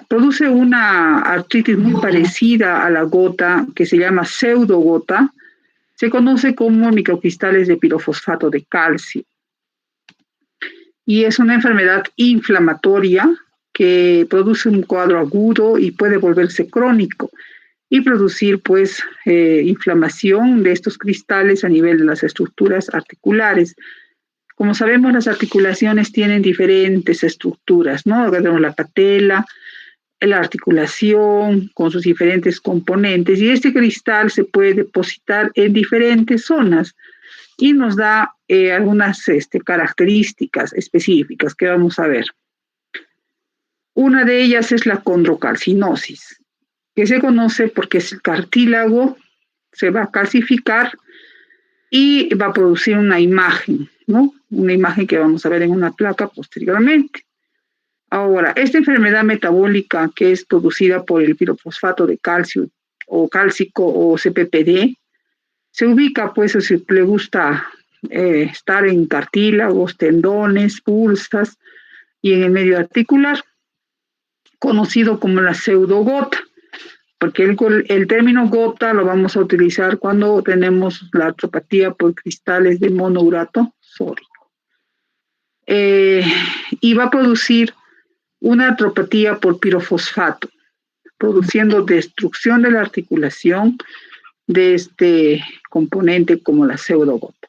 produce una artritis muy parecida a la gota, que se llama pseudogota. Se conoce como microcristales de pirofosfato de calcio. Y es una enfermedad inflamatoria que produce un cuadro agudo y puede volverse crónico y producir pues inflamación de estos cristales a nivel de las estructuras articulares. Como sabemos, las articulaciones tienen diferentes estructuras, ¿no? Tenemos la patela, la articulación con sus diferentes componentes, y este cristal se puede depositar en diferentes zonas y nos da algunas características específicas que vamos a ver. Una de ellas es la condrocalcinosis, que se conoce porque el cartílago se va a calcificar y va a producir una imagen, ¿no? Una imagen que vamos a ver en una placa posteriormente. Ahora, esta enfermedad metabólica que es producida por el pirofosfato de calcio o cálcico o CPPD, se ubica, pues, si le gusta estar en cartílagos, tendones, pulsas y en el medio articular, conocido como la pseudogota, porque el término gota lo vamos a utilizar cuando tenemos la artropatía por cristales de monourato sódico. Y va a producir una artropatía por pirofosfato, produciendo destrucción de la articulación de este componente como la pseudogota.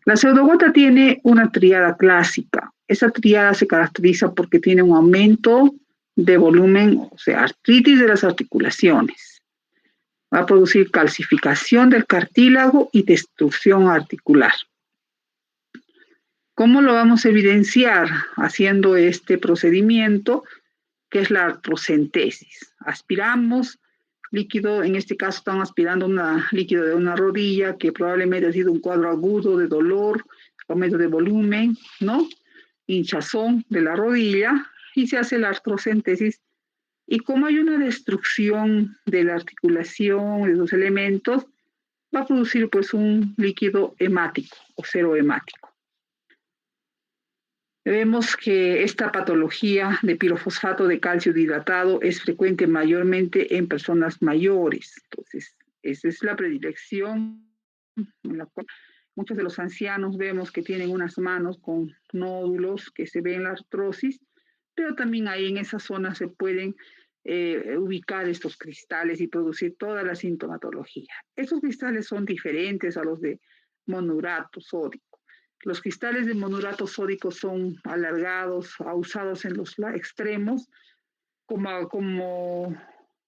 La pseudogota tiene una triada clásica. Esa triada se caracteriza porque tiene un aumento de volumen, o sea, artritis de las articulaciones. Va a producir calcificación del cartílago y destrucción articular. ¿Cómo lo vamos a evidenciar? Haciendo este procedimiento, que es la artrocentesis. Aspiramos líquido, en este caso están aspirando líquido de una rodilla que probablemente ha sido un cuadro agudo de dolor, aumento de volumen, ¿no? Hinchazón de la rodilla, y se hace la artrocentesis. Y como hay una destrucción de la articulación, de los elementos, va a producir pues un líquido hemático o serohemático. Vemos que esta patología de pirofosfato de calcio dihidratado es frecuente mayormente en personas mayores. Entonces, esa es la predilección en la cual muchos de los ancianos vemos que tienen unas manos con nódulos que se ven la artrosis, pero también ahí en esa zona se pueden ubicar estos cristales y producir toda la sintomatología. Estos cristales son diferentes a los de monourato sódico. Los cristales de monourato sódico son alargados, ausados en los extremos, como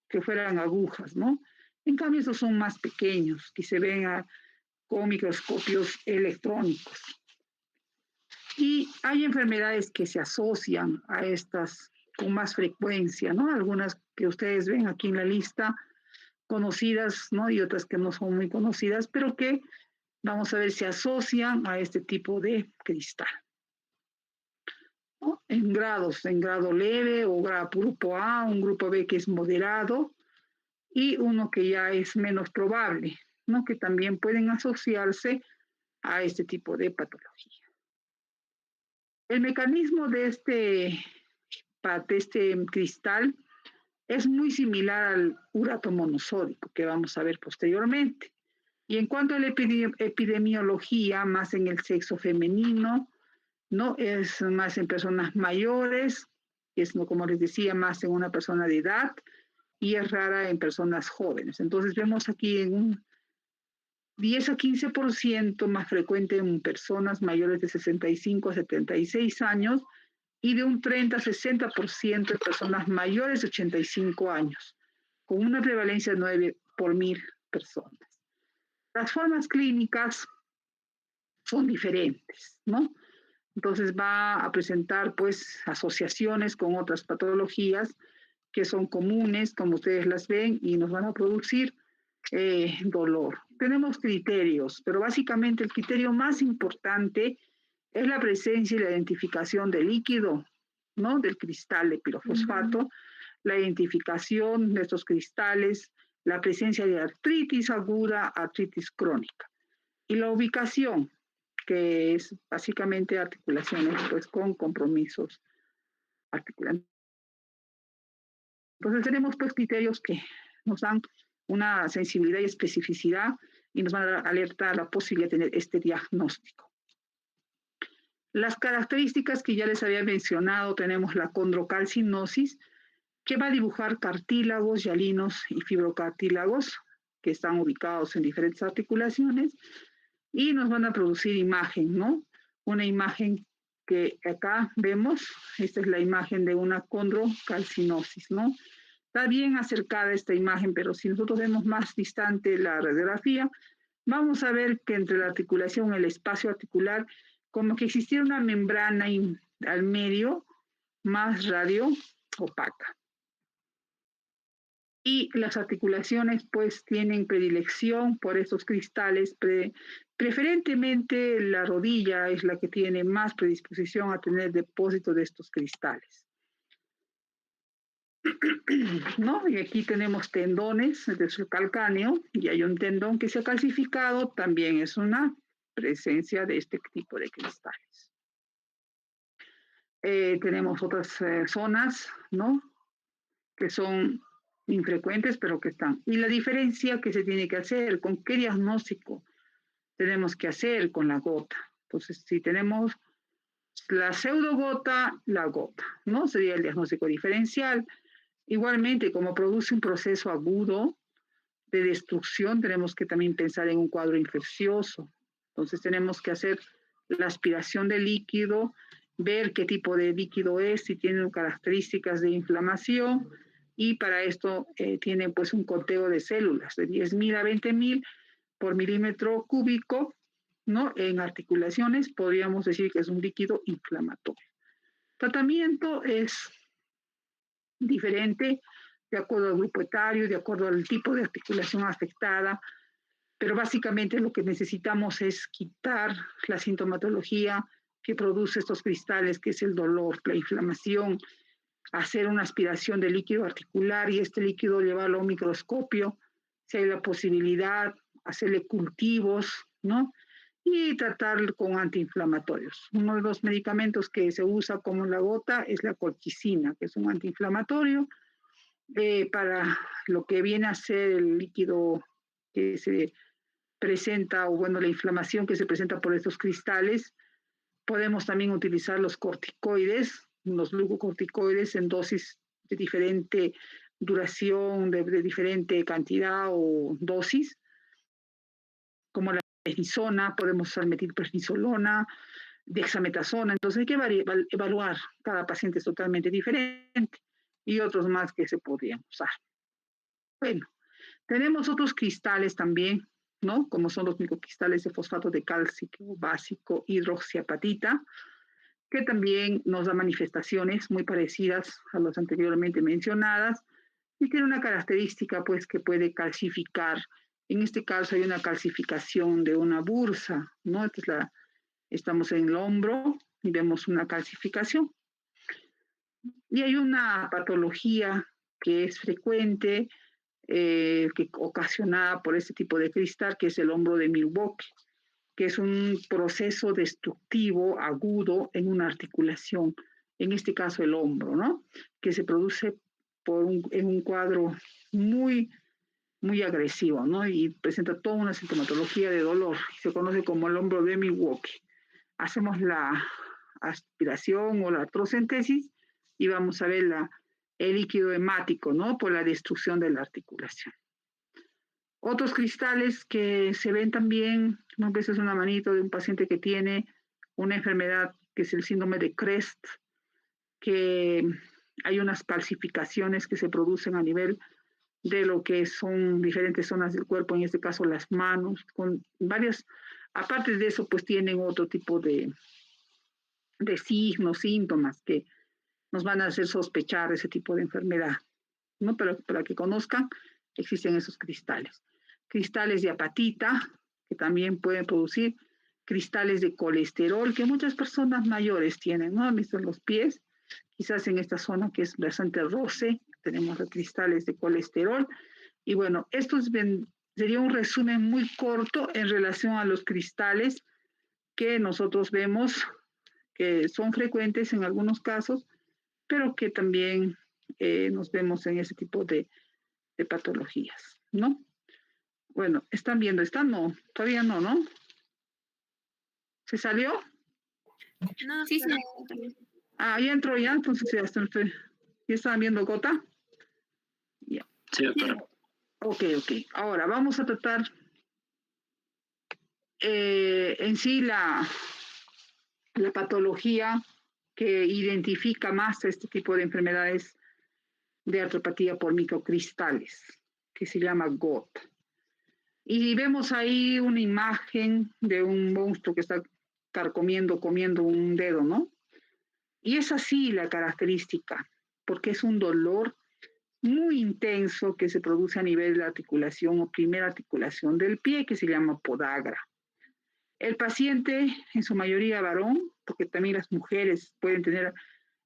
que fueran agujas, ¿no? En cambio, estos son más pequeños, que se ven con microscopios electrónicos. Y hay enfermedades que se asocian a estas con más frecuencia, ¿no? Algunas que ustedes ven aquí en la lista, conocidas, ¿no? Y otras que no son muy conocidas, pero que vamos a ver si asocian a este tipo de cristal, ¿no? En grado leve o grupo A, un grupo B que es moderado y uno que ya es menos probable, ¿no? Que también pueden asociarse a este tipo de patología. El mecanismo de este cristal es muy similar al urato monosódico que vamos a ver posteriormente. Y en cuanto a la epidemiología, más en el sexo femenino, ¿no? Es más en personas mayores, es, como les decía, más en una persona de edad, y es rara en personas jóvenes. Entonces vemos aquí en un 10 a 15% más frecuente en personas mayores de 65 a 76 años y de un 30 a 60% en personas mayores de 85 años, con una prevalencia de 9 por 1000 personas. Las formas clínicas son diferentes, ¿no? Entonces va a presentar pues asociaciones con otras patologías que son comunes, como ustedes las ven, y nos van a producir dolor. Tenemos criterios, pero básicamente el criterio más importante es la presencia y la identificación del líquido, ¿no? Del cristal de pirofosfato, la identificación de estos cristales, la presencia de artritis aguda, artritis crónica, y la ubicación, que es básicamente articulaciones pues, con compromisos articulares. Entonces tenemos pues criterios que nos dan una sensibilidad y especificidad y nos van a alertar la posibilidad de tener este diagnóstico. Las características que ya les había mencionado, tenemos la condrocalcinosis, que va a dibujar cartílagos, hialinos y fibrocartílagos que están ubicados en diferentes articulaciones y nos van a producir imagen, ¿no? Una imagen que acá vemos, esta es la imagen de una condrocalcinosis, ¿no? Está bien acercada esta imagen, pero si nosotros vemos más distante la radiografía, vamos a ver que entre la articulación, el espacio articular, como que existiera una membrana al medio más radio opaca. Y las articulaciones pues tienen predilección por estos cristales, preferentemente la rodilla es la que tiene más predisposición a tener depósito de estos cristales. ¿No? Y aquí tenemos tendones del calcáneo y hay un tendón que se ha calcificado, también es una presencia de este tipo de cristales. Tenemos otras zonas, ¿no? Que son infrecuentes, pero que están. Y la diferencia que se tiene que hacer, ¿con qué diagnóstico tenemos que hacer? Con la gota. Entonces, si tenemos la pseudogota, la gota, ¿no? Sería el diagnóstico diferencial. Igualmente, como produce un proceso agudo de destrucción, tenemos que también pensar en un cuadro infeccioso. Entonces, tenemos que hacer la aspiración de líquido, ver qué tipo de líquido es, si tiene características de inflamación, y para esto tiene pues un conteo de células de 10.000 a 20.000 por milímetro cúbico, ¿no? En articulaciones podríamos decir que es un líquido inflamatorio. Tratamiento es diferente de acuerdo al grupo etario, de acuerdo al tipo de articulación afectada, pero básicamente lo que necesitamos es quitar la sintomatología que produce estos cristales, que es el dolor, la inflamación, hacer una aspiración de líquido articular y este líquido llevarlo a un microscopio, si hay la posibilidad, hacerle cultivos, ¿no? Y tratar con antiinflamatorios. Uno de los medicamentos que se usa como la gota es la colchicina, que es un antiinflamatorio para lo que viene a ser el líquido que se presenta, o bueno, la inflamación que se presenta por estos cristales. Podemos también utilizar los corticoides, los glucocorticoides en dosis de diferente duración, de diferente cantidad o dosis, como la prednisona, podemos usar metilprednisolona, dexametasona. Entonces hay que evaluar, cada paciente es totalmente diferente y otros más que se podrían usar. Bueno, tenemos otros cristales también, ¿no? Como son los microcristales de fosfato de calcio básico, hidroxiapatita, que también nos da manifestaciones muy parecidas a las anteriormente mencionadas y tiene una característica pues que puede calcificar. En este caso hay una calcificación de una bursa, ¿no? Estamos en el hombro y vemos una calcificación. Y hay una patología que es frecuente, que ocasionada por este tipo de cristal, que es el hombro de Milwaukee, que es un proceso destructivo agudo en una articulación, en este caso el hombro, ¿no? Que se produce en un cuadro muy, muy agresivo, ¿no? Y presenta toda una sintomatología de dolor. Se conoce como el hombro de Milwaukee. Hacemos la aspiración o la artrocentesis y vamos a ver el líquido hemático, ¿no? Por la destrucción de la articulación. Otros cristales que se ven también, a veces una manito de un paciente que tiene una enfermedad que es el síndrome de Crest, que hay unas calcificaciones que se producen a nivel de lo que son diferentes zonas del cuerpo, en este caso las manos, con varias, aparte de eso, pues tienen otro tipo de signos, síntomas que nos van a hacer sospechar ese tipo de enfermedad, ¿no? Pero para que conozcan, existen esos cristales. Cristales de apatita, que también pueden producir cristales de colesterol, que muchas personas mayores tienen, ¿no? Visto en los pies, quizás en esta zona que es bastante roce, tenemos los cristales de colesterol. Y bueno, esto sería un resumen muy corto en relación a los cristales que nosotros vemos que son frecuentes en algunos casos, pero que también nos vemos en ese tipo de patologías, ¿no? Bueno, ¿están viendo? ¿Están? No, todavía no, ¿no? ¿Se salió? No, Sí, sí. Ah, ya entró ya, entonces ya estaban viendo gota. Ya. Sí, doctora. Ok. Ahora vamos a tratar en sí la patología que identifica más este tipo de enfermedades de artropatía por microcristales, que se llama GOT. Y vemos ahí una imagen de un monstruo que está comiendo un dedo, ¿no? Y es así la característica, porque es un dolor muy intenso que se produce a nivel de la articulación o primera articulación del pie, que se llama podagra. El paciente, en su mayoría varón, porque también las mujeres pueden tener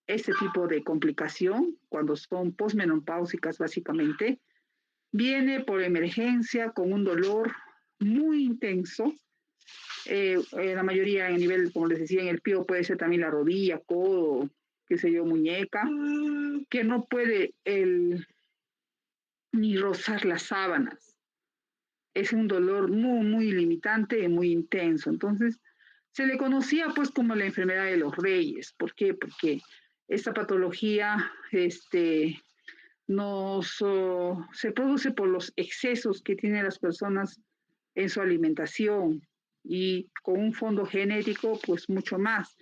este tipo de complicación cuando son posmenopáusicas básicamente, viene por emergencia con un dolor muy intenso. La mayoría a nivel, como les decía, en el pie puede ser también la rodilla, codo, qué sé yo, muñeca, que no puede ni rozar las sábanas. Es un dolor muy limitante y muy intenso. Entonces, se le conocía pues como la enfermedad de los reyes. ¿Por qué? Porque esta patología se produce por los excesos que tienen las personas en su alimentación y con un fondo genético pues mucho más.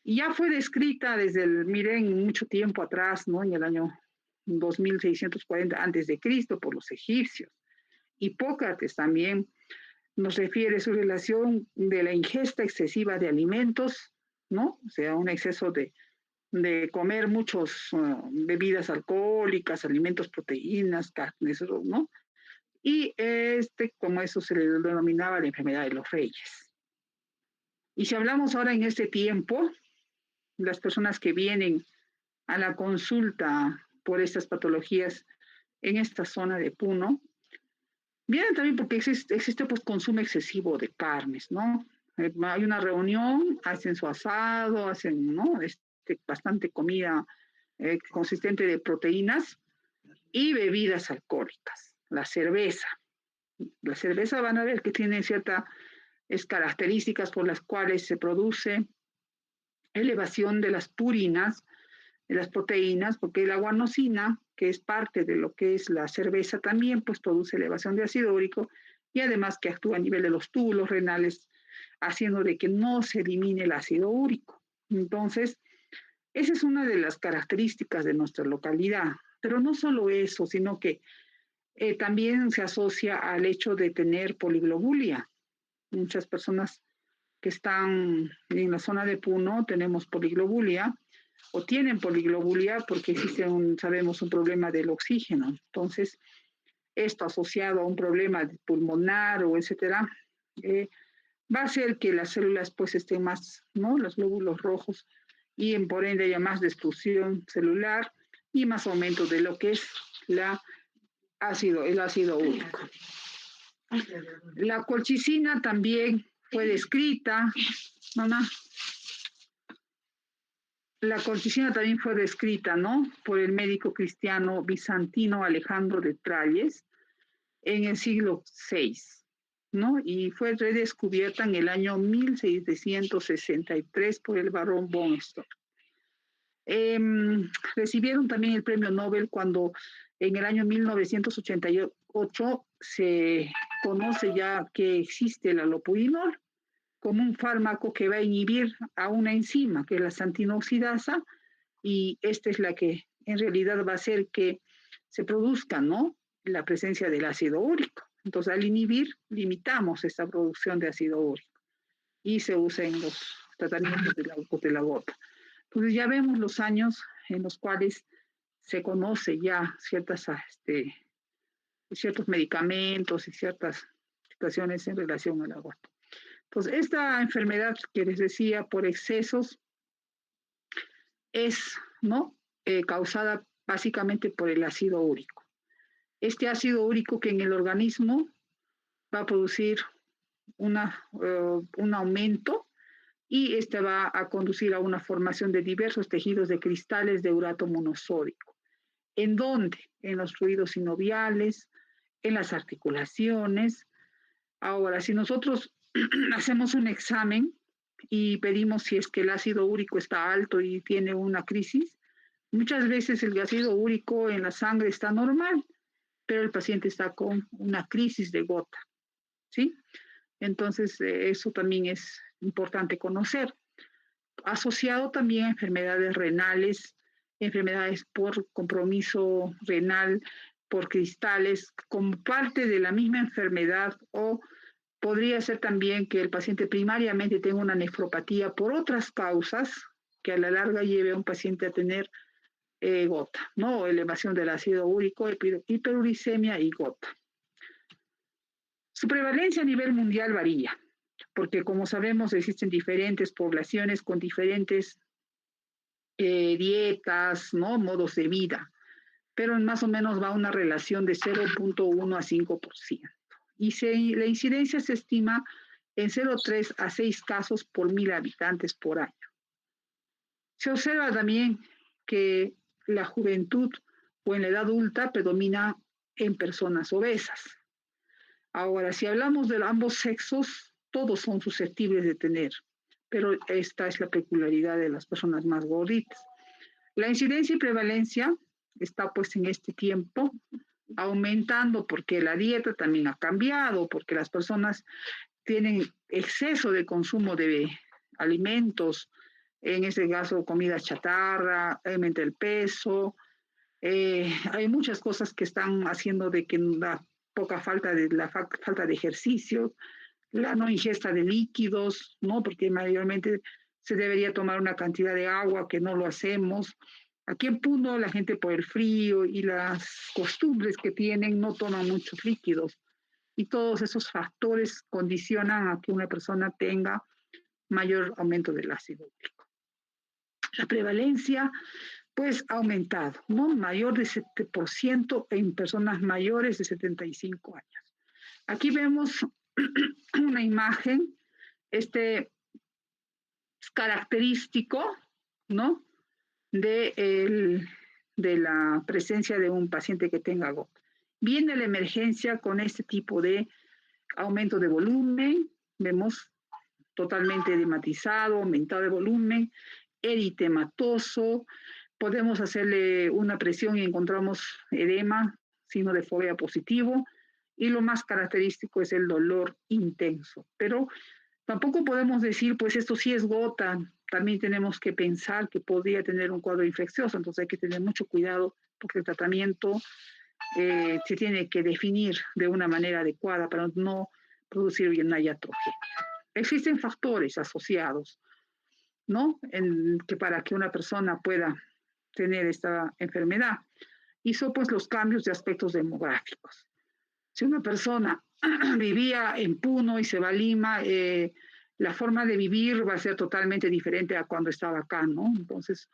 Y ya fue descrita miren, mucho tiempo atrás, ¿no? En el año 2640 antes de Cristo por los egipcios. Hipócrates también nos refiere su relación de la ingesta excesiva de alimentos, ¿no? O sea, un exceso de comer muchos bebidas alcohólicas, alimentos, proteínas, carnes, ¿no? Y como eso se le denominaba la enfermedad de los reyes. Y si hablamos ahora en este tiempo, las personas que vienen a la consulta por estas patologías en esta zona de Puno, vienen también porque existe pues consumo excesivo de carnes, ¿no? Hay una reunión, hacen su asado, hacen, ¿no? Bastante comida consistente de proteínas y bebidas alcohólicas. La cerveza van a ver que tiene ciertas características por las cuales se produce elevación de las purinas, de las proteínas, porque la guanosina, que es parte de lo que es la cerveza también, pues produce elevación de ácido úrico y además que actúa a nivel de los túbulos renales, haciendo de que no se elimine el ácido úrico. Entonces, esa es una de las características de nuestra localidad. Pero no solo eso, sino que también se asocia al hecho de tener poliglobulia. Muchas personas que están en la zona de Puno tenemos poliglobulia o tienen poliglobulia porque existe sabemos, un problema del oxígeno. Entonces, esto asociado a un problema pulmonar o etcétera, va a hacer que las células pues estén más, ¿no? Los glóbulos rojos y por ende haya más destrucción celular y más aumento de lo que es el ácido úrico. La colchicina también fue descrita, mamá. La colchicina también fue descrita, ¿no? Por el médico cristiano bizantino Alejandro de Tralles en el siglo VI, ¿no? Y fue redescubierta en el año 1663 por el barón von Stock. Recibieron también el premio Nobel cuando en el año 1988 se conoce ya que existe el alopurinol como un fármaco que va a inhibir a una enzima, que es la xantinoxidasa, y esta es la que en realidad va a hacer que se produzca, ¿no?, la presencia del ácido úrico. Entonces, al inhibir, limitamos esta producción de ácido úrico y se usa en los tratamientos de la gota. Entonces, ya vemos los años en los cuales se conoce ya ciertos medicamentos y ciertas situaciones en relación a la gota. Entonces, esta enfermedad que les decía por excesos es, ¿no?, causada básicamente por el ácido úrico. Este ácido úrico que en el organismo va a producir un aumento y este va a conducir a una formación de diversos tejidos de cristales de urato monosódico. ¿En dónde? En los fluidos sinoviales, en las articulaciones. Ahora, si nosotros hacemos un examen y pedimos si es que el ácido úrico está alto y tiene una crisis, muchas veces el ácido úrico en la sangre está normal, pero el paciente está con una crisis de gota, ¿sí? Entonces, eso también es importante conocer. Asociado también a enfermedades renales, enfermedades por compromiso renal, por cristales, como parte de la misma enfermedad, o podría ser también que el paciente primariamente tenga una nefropatía por otras causas que a la larga lleve a un paciente a tener gota, ¿no? Elevación del ácido úrico, hiperuricemia y gota. Su prevalencia a nivel mundial varía, porque como sabemos existen diferentes poblaciones con diferentes dietas, ¿no? Modos de vida, pero más o menos va una relación de 0.1 a 5%. La incidencia se estima en 0,3 a 6 casos por 1.000 habitantes por año. Se observa también que la juventud o en la edad adulta predomina en personas obesas. Ahora, si hablamos de ambos sexos, todos son susceptibles de tener, pero esta es la peculiaridad de las personas más gorditas. La incidencia y prevalencia está pues en este tiempo aumentando porque la dieta también ha cambiado, porque las personas tienen exceso de consumo de alimentos, en este caso comida chatarra, aumenta el peso, hay muchas cosas que están haciendo de que la falta de ejercicio, la no ingesta de líquidos, ¿no? Porque mayormente se debería tomar una cantidad de agua que no lo hacemos. Aquí en Puno la gente por el frío y las costumbres que tienen no toman muchos líquidos y todos esos factores condicionan a que una persona tenga mayor aumento del ácido úrico. La prevalencia pues ha aumentado, ¿no? Mayor de 7% en personas mayores de 75 años. Aquí vemos una imagen, este es característico, ¿no? De la presencia de un paciente que tenga gota. Viene la emergencia con este tipo de aumento de volumen, vemos totalmente edematizado, aumentado de volumen, eritematoso, podemos hacerle una presión y encontramos edema, signo de fobia positivo, y lo más característico es el dolor intenso. Pero tampoco podemos decir, pues esto sí es gota, también tenemos que pensar que podría tener un cuadro infeccioso, entonces hay que tener mucho cuidado porque el tratamiento se tiene que definir de una manera adecuada para no producir una iatrogenia. Existen factores asociados, ¿no? Que para que una persona pueda tener esta enfermedad. Y son pues los cambios de aspectos demográficos. Si una persona vivía en Puno y se va a Lima, la forma de vivir va a ser totalmente diferente a cuando estaba acá, ¿no? Entonces,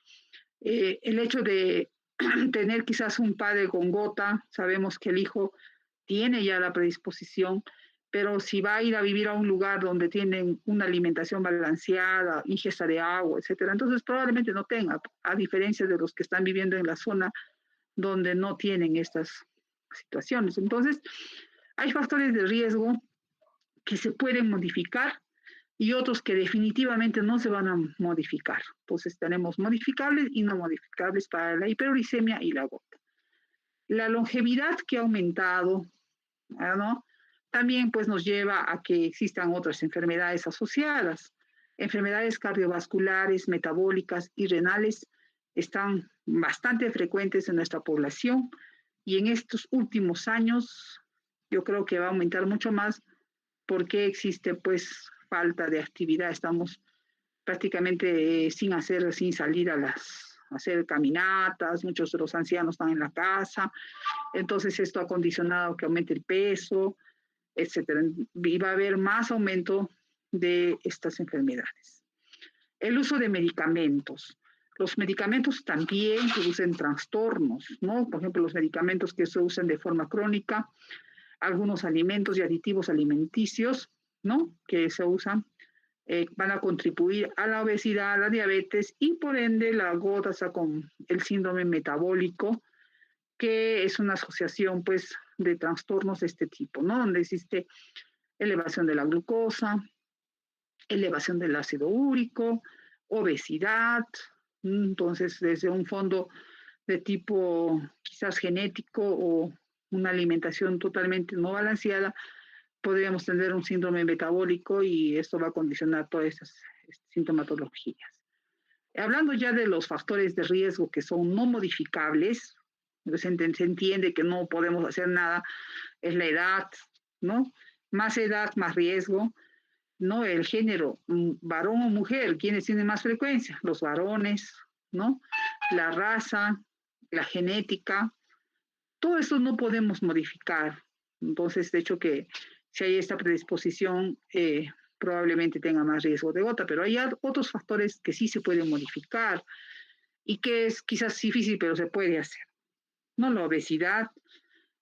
el hecho de tener quizás un padre con gota, sabemos que el hijo tiene ya la predisposición, pero si va a ir a vivir a un lugar donde tienen una alimentación balanceada, ingesta de agua, etcétera, entonces probablemente no tenga, a diferencia de los que están viviendo en la zona donde no tienen estas situaciones. Entonces, hay factores de riesgo que se pueden modificar y otros que definitivamente no se van a modificar. Entonces tenemos modificables y no modificables para la hiperuricemia y la gota. La longevidad que ha aumentado, ¿no? También pues nos lleva a que existan otras enfermedades asociadas. Enfermedades cardiovasculares, metabólicas y renales están bastante frecuentes en nuestra población y en estos últimos años yo creo que va a aumentar mucho más porque existe pues falta de actividad, estamos prácticamente sin salir a hacer caminatas, muchos de los ancianos están en la casa, entonces esto ha condicionado que aumente el peso, etcétera, y va a haber más aumento de estas enfermedades. El uso de medicamentos. Los medicamentos también producen trastornos, ¿no? Por ejemplo, los medicamentos que se usan de forma crónica, algunos alimentos y aditivos alimenticios, ¿no? Que se usan, van a contribuir a la obesidad, a la diabetes y por ende la gota está con el síndrome metabólico que es una asociación pues de trastornos de este tipo, ¿no? Donde existe elevación de la glucosa, elevación del ácido úrico, obesidad. Entonces, desde un fondo de tipo quizás genético o una alimentación totalmente no balanceada, podríamos tener un síndrome metabólico y esto va a condicionar todas estas sintomatologías. Hablando ya de los factores de riesgo que son no modificables, se entiende que no podemos hacer nada, es la edad, ¿no? Más edad, más riesgo, ¿no? El género, varón o mujer, ¿quiénes tienen más frecuencia? Los varones, ¿no? La raza, la genética, todo eso no podemos modificar. Entonces, de hecho que si hay esta predisposición, probablemente tenga más riesgo de gota, pero hay otros factores que sí se pueden modificar y que es quizás difícil, pero se puede hacer, ¿no? La obesidad,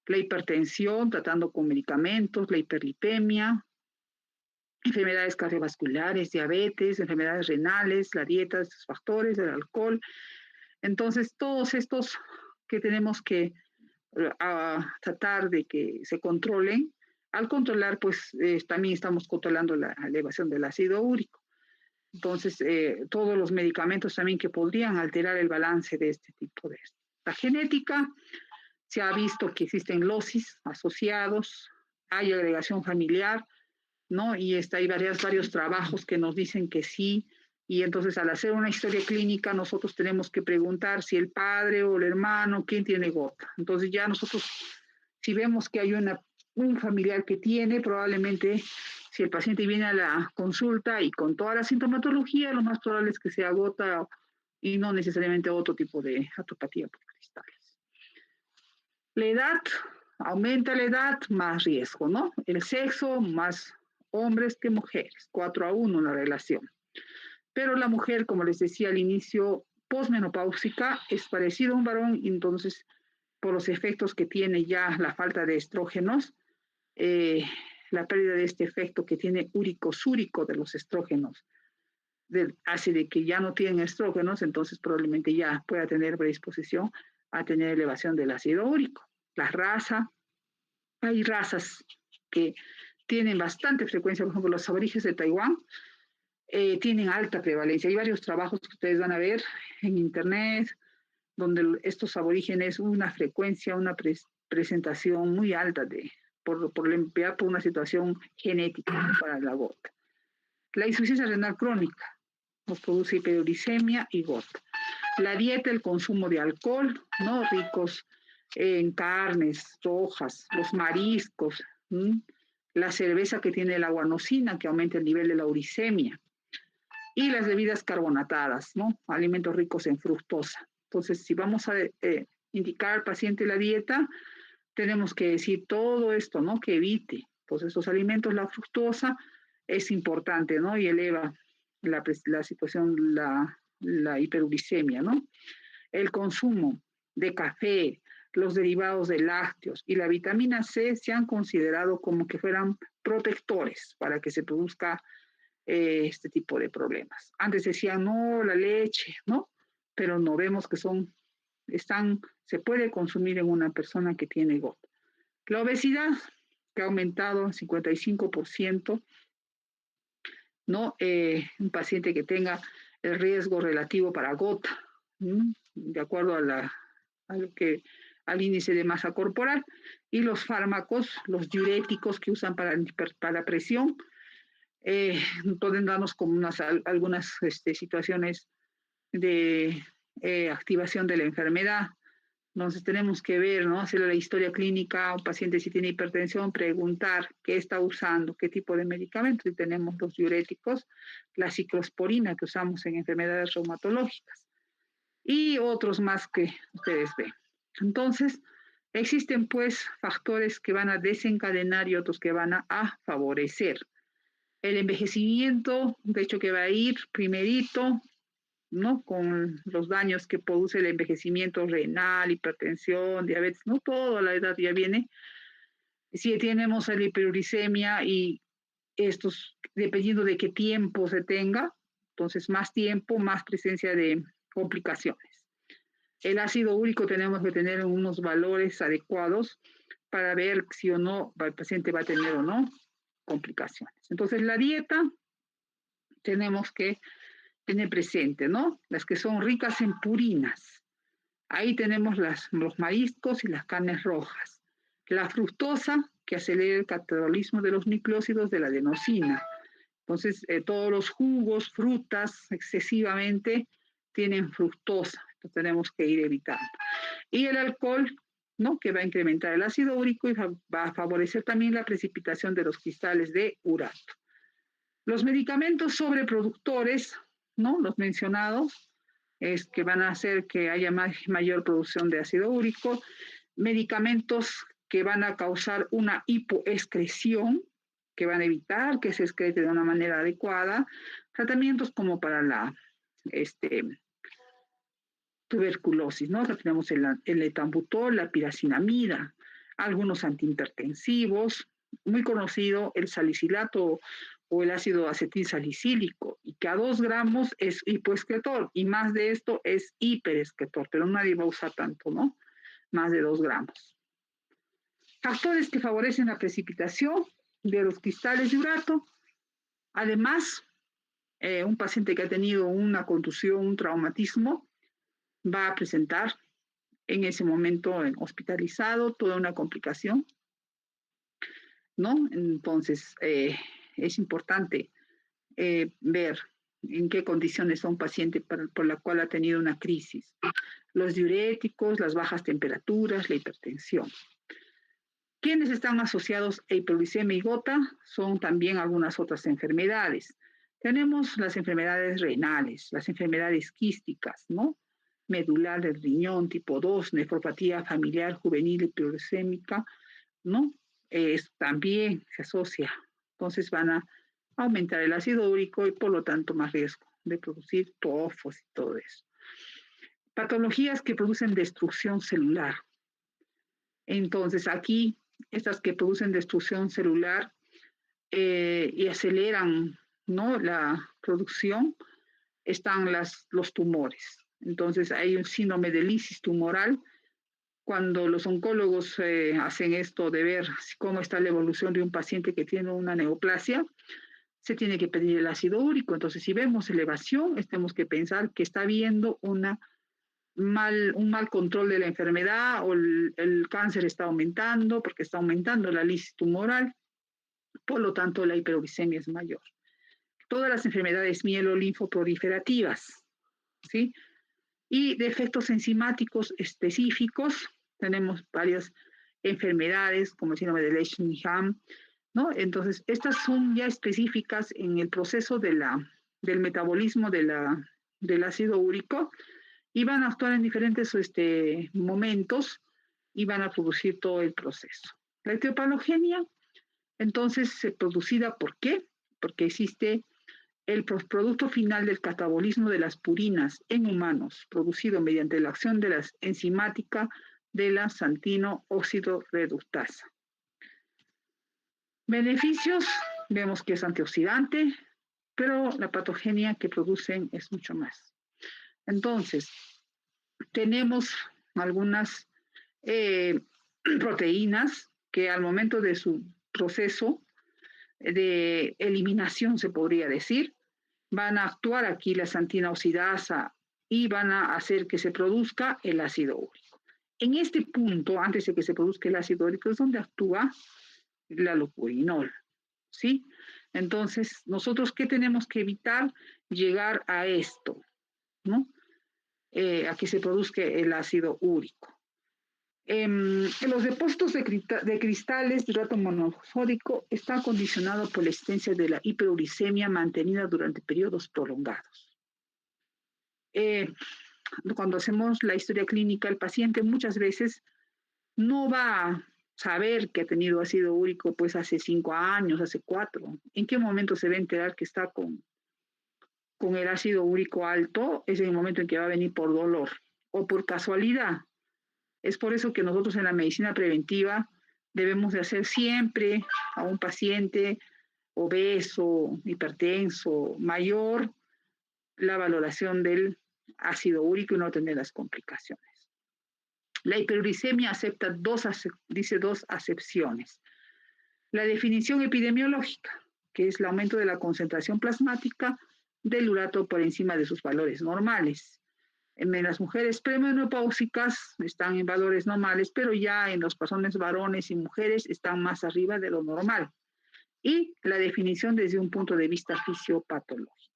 la hipertensión, tratando con medicamentos, la hiperlipemia, enfermedades cardiovasculares, diabetes, enfermedades renales, la dieta, estos factores, el alcohol. Entonces, todos estos que tenemos que tratar de que se controlen, al controlar, pues también estamos controlando la elevación del ácido úrico. Entonces, todos los medicamentos también que podrían alterar el balance de este tipo de esto. La genética, se ha visto que existen losis asociados, hay agregación familiar, ¿no? Y hay varios trabajos que nos dicen que sí, y entonces al hacer una historia clínica nosotros tenemos que preguntar si el padre o el hermano, quién tiene gota. Entonces ya nosotros, si vemos que hay un familiar que tiene, probablemente si el paciente viene a la consulta y con toda la sintomatología, lo más probable es que sea gota y no necesariamente otro tipo de atopatía por cristales. La edad, aumenta la edad, más riesgo, ¿no? El sexo, más hombres que mujeres, 4-1 la relación. Pero la mujer, como les decía al inicio, posmenopáusica, es parecido a un varón, y entonces, por los efectos que tiene ya la falta de estrógenos, la pérdida de este efecto que tiene úrico-súrico de los estrógenos, hace de que ya no tienen estrógenos, entonces probablemente ya pueda tener predisposición a tener elevación del ácido úrico. La raza, hay razas que tienen bastante frecuencia, por ejemplo, los aborígenes de Taiwán tienen alta prevalencia. Hay varios trabajos que ustedes van a ver en internet, donde estos aborígenes, una frecuencia, una presentación muy alta por una situación genética para la gota. La insuficiencia renal crónica nos produce hiperuricemia y gota. La dieta, el consumo de alcohol, ¿no? Ricos en carnes rojas, los mariscos, la cerveza que tiene la guanosina, que aumenta el nivel de la uricemia, y las bebidas carbonatadas, ¿no? Alimentos ricos en fructosa. Entonces, si vamos a indicar al paciente la dieta, tenemos que decir todo esto, ¿no? Que evite. Pues estos alimentos, la fructosa es importante, ¿no? Y eleva la situación, la hiperuricemia, ¿no? El consumo de café, los derivados de lácteos y la vitamina C se han considerado como que fueran protectores para que se produzca este tipo de problemas. Antes decían, no, la leche, ¿no? Pero no vemos que se puede consumir en una persona que tiene gota. La obesidad, que ha aumentado en 55%, ¿no? Un paciente que tenga el riesgo relativo para gota, de acuerdo al índice de masa corporal, y los fármacos, los diuréticos que usan para presión, pueden darnos como algunas situaciones de activación de la enfermedad. Entonces tenemos que ver, ¿no? Hacer la historia clínica, un paciente si tiene hipertensión, preguntar qué está usando, qué tipo de medicamentos. Y tenemos los diuréticos, la ciclosporina que usamos en enfermedades reumatológicas y otros más que ustedes ven. Entonces, existen pues factores que van a desencadenar y otros que van a favorecer. El envejecimiento, de hecho que va a ir primerito, ¿no? Con los daños que produce el envejecimiento renal, hipertensión, diabetes, no toda la edad ya viene. Si tenemos la hiperuricemia y estos, dependiendo de qué tiempo se tenga, entonces más tiempo, más presencia de complicaciones. el ácido úrico tenemos que tener unos valores adecuados para ver si o no el paciente va a tener o no complicaciones. Entonces, la dieta tenemos que tener presente, ¿no? Las que son ricas en purinas. Ahí tenemos los mariscos y las carnes rojas. La fructosa, que acelera el catabolismo de los nucleósidos de la adenosina. Entonces, todos los jugos, frutas, excesivamente tienen fructosa. Entonces, tenemos que ir evitando. Y el alcohol, ¿no? Que va a incrementar el ácido úrico y va a favorecer también la precipitación de los cristales de urato. Los medicamentos sobreproductores, ¿no? Los mencionados, es que van a hacer que haya mayor producción de ácido úrico. Medicamentos que van a causar una hipoexcreción, que van a evitar que se excrete de una manera adecuada. Tratamientos como para la tuberculosis, ¿no? Que tenemos el etambutol, la piracinamida, algunos antihipertensivos, muy conocido el salicilato o el ácido acetilsalicílico, y que a 2 gramos es hipoescretor, y más de esto es hiperescretor, pero nadie va a usar tanto, ¿no? Más de 2 gramos. Factores que favorecen la precipitación de los cristales de urato. Además, un paciente que ha tenido una contusión, un traumatismo, va a presentar en ese momento hospitalizado toda una complicación, ¿no? Entonces, es importante ver en qué condiciones está un paciente por la cual ha tenido una crisis. Los diuréticos, las bajas temperaturas, la hipertensión. ¿Quiénes están asociados a hipoglucemia y gota? Son también algunas otras enfermedades. Tenemos las enfermedades renales, las enfermedades quísticas, ¿no? Medular del riñón tipo 2, nefropatía familiar juvenil hipoglucémica, ¿no? También se asocia. Entonces van a aumentar el ácido úrico y por lo tanto más riesgo de producir tofos y todo eso. Patologías que producen destrucción celular. Entonces aquí, estas que producen destrucción celular y aceleran, ¿no?, la producción, están los tumores. Entonces hay un síndrome de lisis tumoral. Cuando los oncólogos hacen esto de ver cómo está la evolución de un paciente que tiene una neoplasia, se tiene que pedir el ácido úrico. Entonces, si vemos elevación, tenemos que pensar que está habiendo un mal control de la enfermedad o el cáncer está aumentando porque está aumentando la lisis tumoral, por lo tanto la hiperuricemia es mayor. Todas las enfermedades mielolinfoproliferativas, ¿sí? Y defectos enzimáticos específicos, tenemos varias enfermedades como el síndrome de Leishman, ¿no? Entonces, estas son ya específicas en el proceso del metabolismo del ácido úrico y van a actuar en diferentes momentos y van a producir todo el proceso. La etiopalogenia, entonces, se producida, ¿por qué? Porque existe el producto final del catabolismo de las purinas en humanos, producido mediante la acción de la enzimática de la xantino óxido reductasa. Beneficios, vemos que es antioxidante, pero la patogenia que producen es mucho más. Entonces, tenemos algunas proteínas que al momento de su proceso de eliminación, se podría decir, van a actuar aquí la xantina oxidasa y van a hacer que se produzca el ácido úrico. En este punto, antes de que se produzca el ácido úrico, es donde actúa la lopurinol, ¿sí? Entonces, nosotros, ¿qué tenemos que evitar? Llegar a esto, ¿no? A que se produzca el ácido úrico. Los depósitos de cristales de urato monosódico están condicionados por la existencia de la hiperuricemia mantenida durante periodos prolongados. Cuando hacemos la historia clínica, el paciente muchas veces no va a saber que ha tenido ácido úrico pues hace 5 años, hace 4. ¿En qué momento se va a enterar que está con el ácido úrico alto? Es en el momento en que va a venir por dolor o por casualidad. Es por eso que nosotros en la medicina preventiva debemos de hacer siempre a un paciente obeso, hipertenso, mayor, la valoración del ácido úrico y no tener las complicaciones. La hiperuricemia dice dos acepciones. La definición epidemiológica, que es el aumento de la concentración plasmática del urato por encima de sus valores normales. En las mujeres premenopáusicas están en valores normales, pero ya en los personas varones y mujeres están más arriba de lo normal. Y la definición desde un punto de vista fisiopatológico.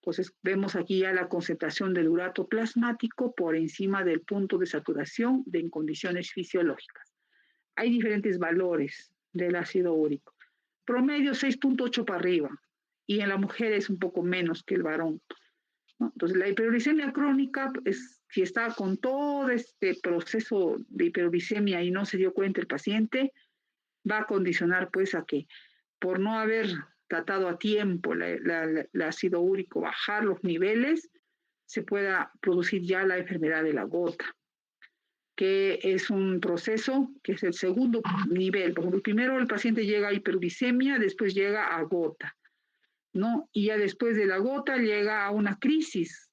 Entonces, vemos aquí ya la concentración del urato plasmático por encima del punto de saturación en condiciones fisiológicas. Hay diferentes valores del ácido úrico. Promedio 6.8 para arriba, y en la mujer es un poco menos que el varón, ¿no? Entonces, la hiperuricemia crónica, si está con todo este proceso de hiperuricemia y no se dio cuenta el paciente, va a condicionar pues a que por no haber tratado a tiempo el ácido úrico, bajar los niveles, se pueda producir ya la enfermedad de la gota, que es un proceso que es el segundo nivel. Por ejemplo, primero el paciente llega a hiperuricemia, después llega a gota, ¿no? Y ya después de la gota llega a una crisis.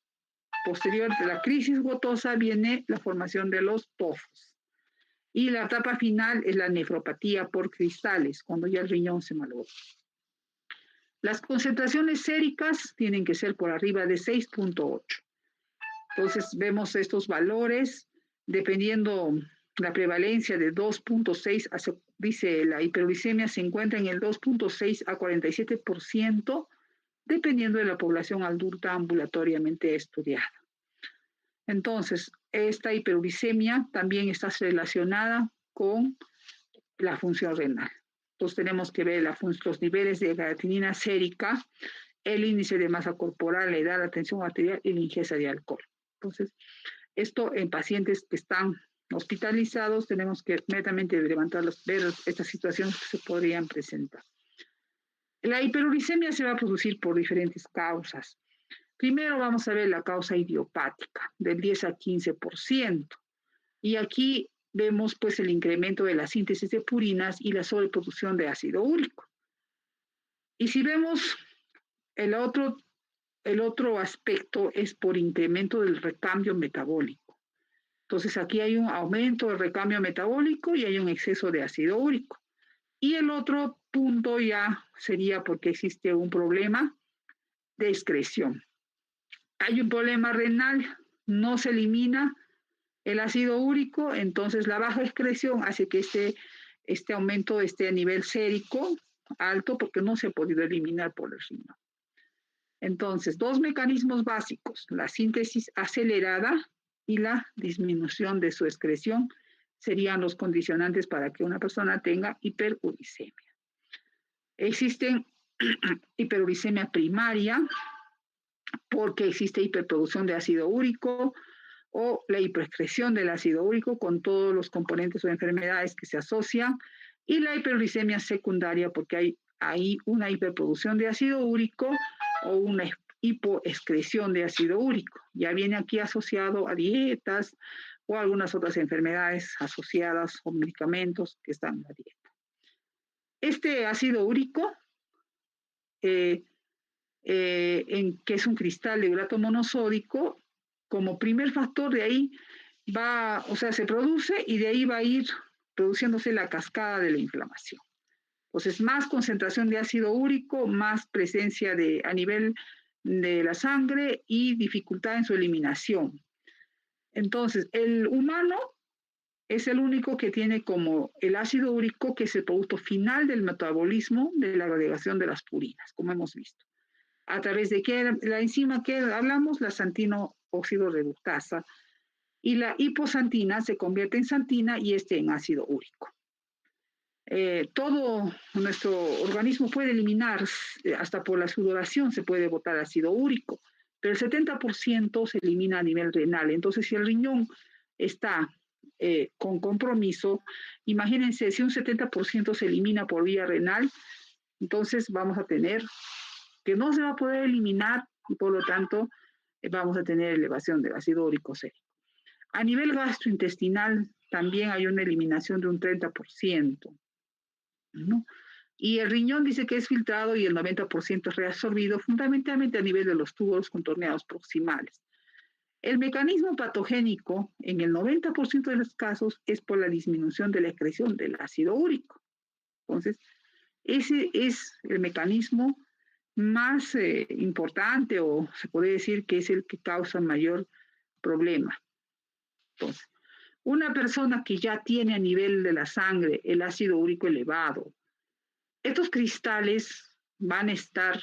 Posterior de la crisis gotosa viene la formación de los tofos. Y la etapa final es la nefropatía por cristales, cuando ya el riñón se malogró. Las concentraciones séricas tienen que ser por arriba de 6.8. Entonces vemos estos valores dependiendo la prevalencia de 2.6, dice la hiperuricemia se encuentra en el 2.6 a 47%, dependiendo de la población adulta ambulatoriamente estudiada. Entonces, esta hiperuricemia también está relacionada con la función renal. Entonces, tenemos que ver los niveles de creatinina sérica, el índice de masa corporal, la edad, la tensión arterial y la ingesta de alcohol. Entonces, esto en pacientes que están hospitalizados, tenemos que inmediatamente levantarlos, ver estas situaciones que se podrían presentar. La hiperuricemia se va a producir por diferentes causas. Primero vamos a ver la causa idiopática, del 10 a 15%. Y aquí vemos pues el incremento de la síntesis de purinas y la sobreproducción de ácido úrico. Y si vemos el otro aspecto es por incremento del recambio metabólico. Entonces aquí hay un aumento del recambio metabólico y hay un exceso de ácido úrico. Y el otro punto ya sería porque existe un problema de excreción. Hay un problema renal, no se elimina el ácido úrico, entonces la baja excreción hace que este aumento esté a nivel sérico alto porque no se ha podido eliminar por el riñón. Entonces, dos mecanismos básicos, la síntesis acelerada y la disminución de su excreción, serían los condicionantes para que una persona tenga hiperuricemia. Existen hiperuricemia primaria, porque existe hiperproducción de ácido úrico o la hiperexcreción del ácido úrico con todos los componentes o enfermedades que se asocian, y la hiperuricemia secundaria porque hay una hiperproducción de ácido úrico o una hipoexcreción de ácido úrico. Ya viene aquí asociado a dietas o algunas otras enfermedades asociadas o medicamentos que están en la dieta. Este ácido úrico que es un cristal de urato monosódico, como primer factor de ahí se produce y de ahí va a ir produciéndose la cascada de la inflamación. Entonces, más concentración de ácido úrico, más presencia a nivel de la sangre y dificultad en su eliminación. Entonces, el humano es el único que tiene como el ácido úrico, que es el producto final del metabolismo de la agregación de las purinas, como hemos visto. A través de la enzima que hablamos, la xantino óxido reductasa, y la hipoxantina se convierte en xantina y en ácido úrico. Todo nuestro organismo puede eliminar, hasta por la sudoración se puede botar ácido úrico, pero el 70% se elimina a nivel renal. Entonces, si el riñón está con compromiso, imagínense, si un 70% se elimina por vía renal, entonces vamos a tener que no se va a poder eliminar y por lo tanto vamos a tener elevación del ácido úrico sérico. A nivel gastrointestinal también hay una eliminación de un 30%, ¿no? Y el riñón dice que es filtrado y el 90% es reabsorbido, fundamentalmente a nivel de los túbulos contorneados proximales. El mecanismo patogénico en el 90% de los casos es por la disminución de la excreción del ácido úrico. Entonces, ese es el mecanismo más importante, o se puede decir que es el que causa mayor problema. Entonces, una persona que ya tiene a nivel de la sangre el ácido úrico elevado, estos cristales van a estar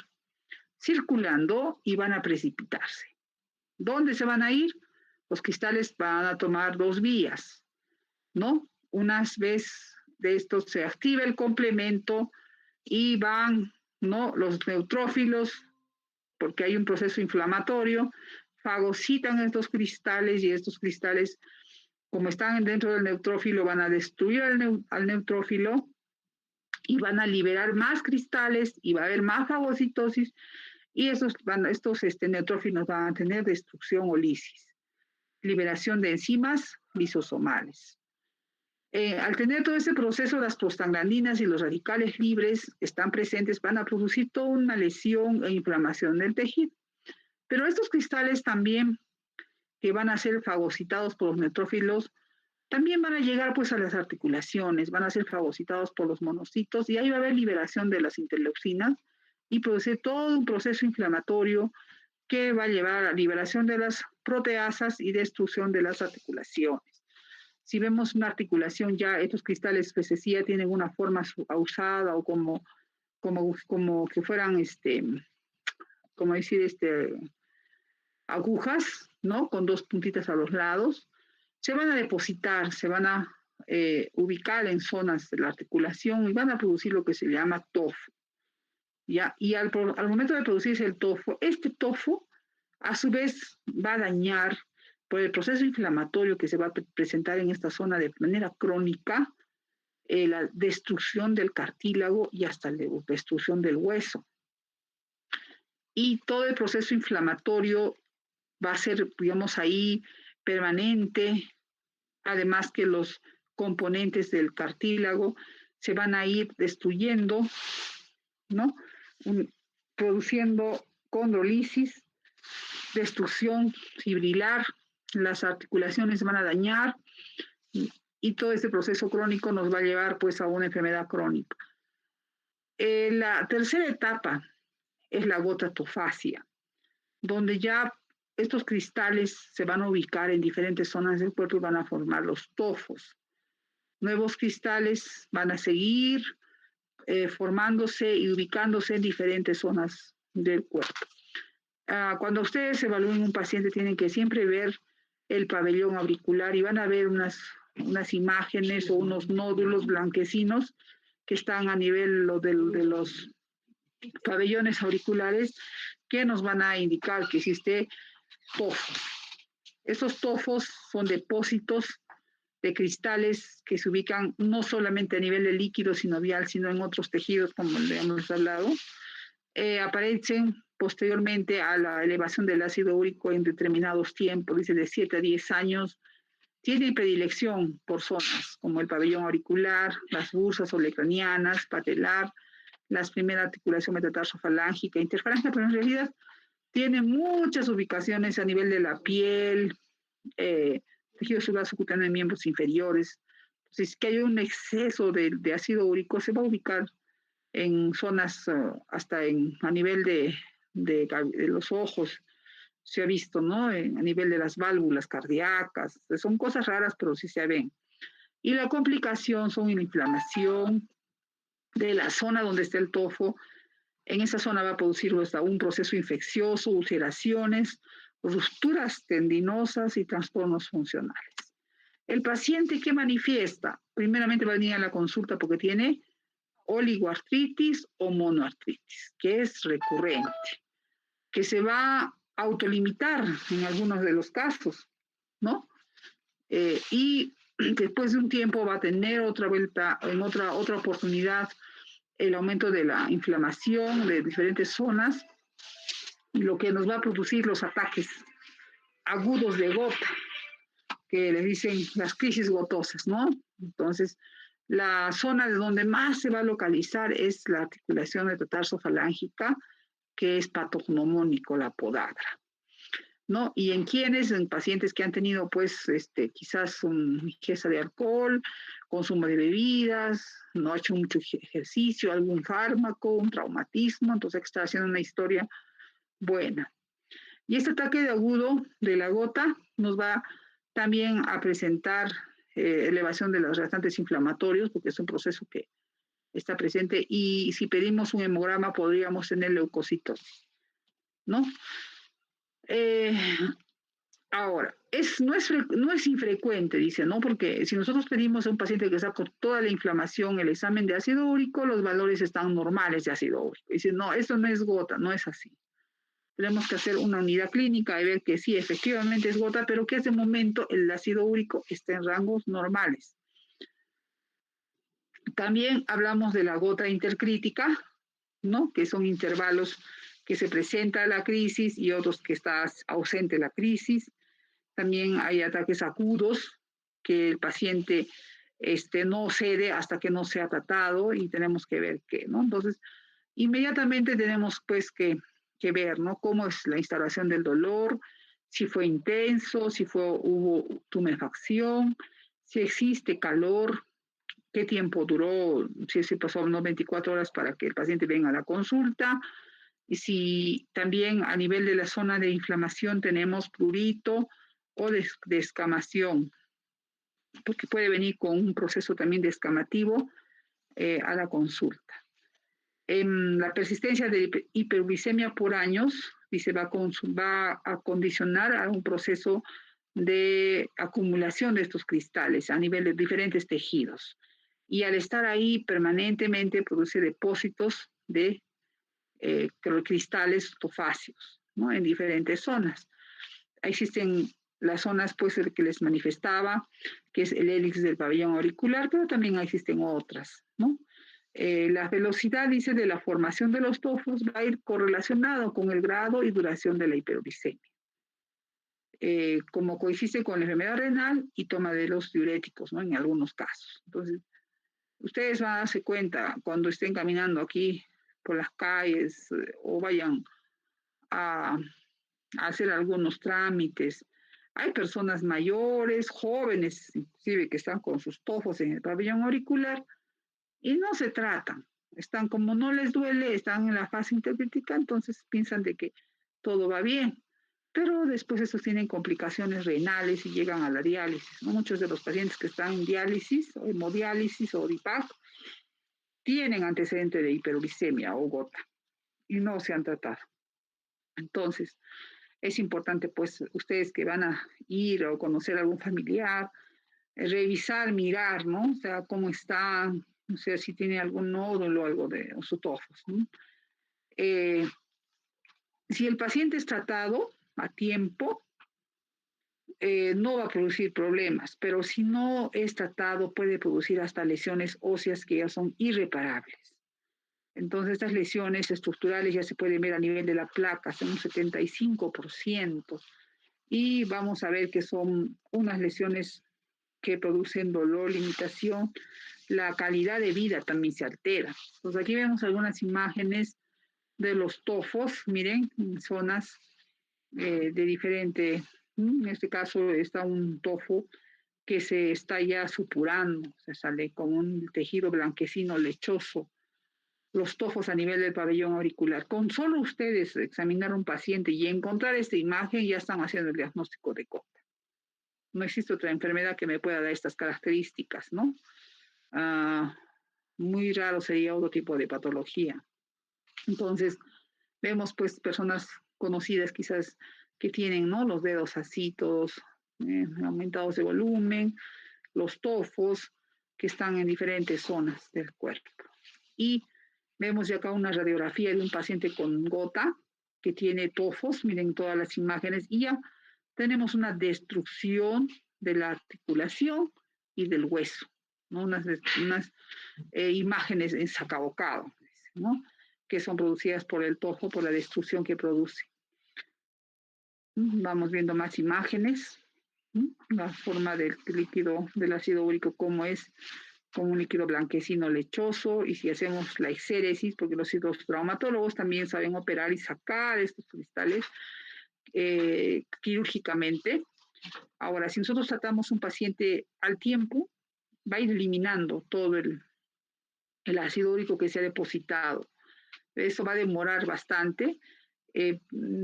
circulando y van a precipitarse. ¿Dónde se van a ir? Los cristales van a tomar dos vías, ¿no? Unas veces de esto se activa el complemento y van, ¿no? Los neutrófilos, porque hay un proceso inflamatorio, fagocitan estos cristales y estos cristales, como están dentro del neutrófilo, van a destruir al neutrófilo y van a liberar más cristales y va a haber más fagocitosis y estos neutrófilos van a tener destrucción o lisis, liberación de enzimas lisosomales. Al tener todo ese proceso, las prostaglandinas y los radicales libres están presentes, van a producir toda una lesión e inflamación del tejido. Pero estos cristales también, que van a ser fagocitados por los neutrófilos, también van a llegar pues a las articulaciones, van a ser fagocitados por los monocitos y ahí va a haber liberación de las interleucinas y producir todo un proceso inflamatorio que va a llevar a la liberación de las proteasas y destrucción de las articulaciones. Si vemos una articulación ya, estos cristales que se decía tienen una forma ausada o como que fueran, como decir, agujas, ¿no? Con dos puntitas a los lados, se van a depositar, se van a ubicar en zonas de la articulación y van a producir lo que se llama tofo. ¿Ya? Y al momento de producirse el tofo, este tofo a su vez va a dañar por el proceso inflamatorio que se va a presentar en esta zona de manera crónica, la destrucción del cartílago y hasta la destrucción del hueso. Y todo el proceso inflamatorio va a ser, digamos, ahí permanente, además que los componentes del cartílago se van a ir destruyendo, ¿no? Produciendo condrolisis, destrucción fibrilar, las articulaciones van a dañar y todo este proceso crónico nos va a llevar pues a una enfermedad crónica. La tercera etapa es la gotatófasia, donde ya estos cristales se van a ubicar en diferentes zonas del cuerpo y van a formar los tofos. Nuevos cristales van a seguir formándose y ubicándose en diferentes zonas del cuerpo. Cuando ustedes evalúen un paciente tienen que siempre ver el pabellón auricular y van a ver unas imágenes o unos nódulos blanquecinos que están a nivel de los pabellones auriculares que nos van a indicar que existe tofo. Esos tofos son depósitos de cristales que se ubican no solamente a nivel de líquido sinovial, sino en otros tejidos, como le hemos hablado. Aparecen posteriormente a la elevación del ácido úrico en determinados tiempos, dice de 7 a 10 años. Tienen predilección por zonas como el pabellón auricular, las bursas olecranianas, patelar, las primeras articulación metatarso-falángica, interfalángica, pero en realidad tiene muchas ubicaciones a nivel de la piel, tejido celular subcutáneo de miembros inferiores. Si es que hay un exceso de ácido úrico, se va a ubicar en zonas hasta a nivel de los ojos, se ha visto, ¿no? A nivel de las válvulas cardíacas. Son cosas raras, pero sí se ven. Y la complicación son la inflamación de la zona donde está el tofo. En esa zona va a producir hasta un proceso infeccioso, ulceraciones, rupturas tendinosas y trastornos funcionales. El paciente que manifiesta, primeramente va a venir a la consulta porque tiene oligoartritis o monoartritis, que es recurrente, que se va a autolimitar en algunos de los casos, ¿no? Y después de un tiempo va a tener otra vuelta, en otra oportunidad, el aumento de la inflamación de diferentes zonas, lo que nos va a producir los ataques agudos de gota, que le dicen las crisis gotosas, ¿no? Entonces, la zona de donde más se va a localizar es la articulación metatarso-falángica, que es patognomónico, la podagra. ¿no? Y en quienes, en pacientes que han tenido, pues, quizás ingesta de alcohol, consumo de bebidas, no ha hecho mucho ejercicio, algún fármaco, un traumatismo, entonces está haciendo una historia buena. Y este ataque de agudo de la gota nos va también a presentar elevación de los restantes inflamatorios, porque es un proceso que está presente, y si pedimos un hemograma podríamos tener leucocitosis, ¿no? Eh, Ahora, no es infrecuente, dice, ¿no? Porque si nosotros pedimos a un paciente que sacó toda la inflamación el examen de ácido úrico, los valores están normales de ácido úrico. Dice, no, esto no es gota, no es así. Tenemos que hacer una unidad clínica y ver que sí, efectivamente es gota, pero que ese momento el ácido úrico está en rangos normales. También hablamos de la gota intercrítica, ¿no? Que son intervalos que se presenta la crisis y otros que está ausente la crisis. También hay ataques agudos que el paciente no cede hasta que no sea tratado y tenemos que ver qué, ¿no? Entonces, inmediatamente tenemos pues que ver, ¿no? Cómo es la instalación del dolor, si fue intenso, si hubo tumefacción, si existe calor, qué tiempo duró, si se pasó unas 24 horas para que el paciente venga a la consulta, y si también a nivel de la zona de inflamación tenemos prurito o descamación, porque puede venir con un proceso también descamativo a la consulta. En la persistencia de hiperglicemia por años, dice, va a condicionar a un proceso de acumulación de estos cristales a nivel de diferentes tejidos. Y al estar ahí permanentemente produce depósitos de cristales tofáceos, ¿no? En diferentes zonas. Existen las zonas, pues, el que les manifestaba, que es el hélix del pabellón auricular, pero también existen otras, ¿no? La velocidad, dice, de la formación de los tofos va a ir correlacionado con el grado y duración de la hiperuricemia. Como coincide con la enfermedad renal y toma de los diuréticos, ¿no? En algunos casos. Entonces, ustedes van a darse cuenta cuando estén caminando aquí por las calles o vayan a hacer algunos trámites. Hay personas mayores, jóvenes, inclusive, que están con sus tofos en el pabellón auricular y no se tratan. Están como no les duele, están en la fase intercrítica, entonces piensan de que todo va bien. Pero después estos tienen complicaciones renales y llegan a la diálisis, ¿no? Muchos de los pacientes que están en diálisis, o hemodiálisis o DIPAC, tienen antecedente de hiperuricemia o gota y no se han tratado. Entonces, es importante, pues, ustedes que van a ir o conocer a algún familiar, revisar, mirar, ¿no? O sea, cómo está, o sea, si tiene algún nódulo o algo de o su tofos, ¿no? Si el paciente es tratado a tiempo, no va a producir problemas, pero si no es tratado puede producir hasta lesiones óseas que ya son irreparables. Entonces estas lesiones estructurales ya se pueden ver a nivel de la placa, son un 75%, y vamos a ver que son unas lesiones que producen dolor, limitación, la calidad de vida también se altera. Entonces aquí vemos algunas imágenes de los tofos, miren, en zonas de diferente, en este caso está un tofo que se está ya supurando, se sale como un tejido blanquecino lechoso, los tofos a nivel del pabellón auricular. Con solo ustedes examinar a un paciente y encontrar esta imagen, ya están haciendo el diagnóstico de gota. No existe otra enfermedad que me pueda dar estas características, ¿no? Muy raro sería otro tipo de patología. Entonces, vemos pues personas conocidas quizás que tienen, ¿no? Los dedos así todos aumentados de volumen, los tofos que están en diferentes zonas del cuerpo. Y vemos ya acá una radiografía de un paciente con gota que tiene tofos, miren todas las imágenes, y ya tenemos una destrucción de la articulación y del hueso, ¿no? Unas imágenes en sacabocado, ¿no? Que son producidas por el tofo, por la destrucción que produce. Vamos viendo más imágenes, ¿no? La forma del líquido del ácido úrico, cómo es, como un líquido blanquecino lechoso, y si hacemos la exéresis, porque los traumatólogos también saben operar y sacar estos cristales, quirúrgicamente. Ahora, si nosotros tratamos un paciente al tiempo, va a ir eliminando todo el ácido úrico que se ha depositado. Eso va a demorar bastante,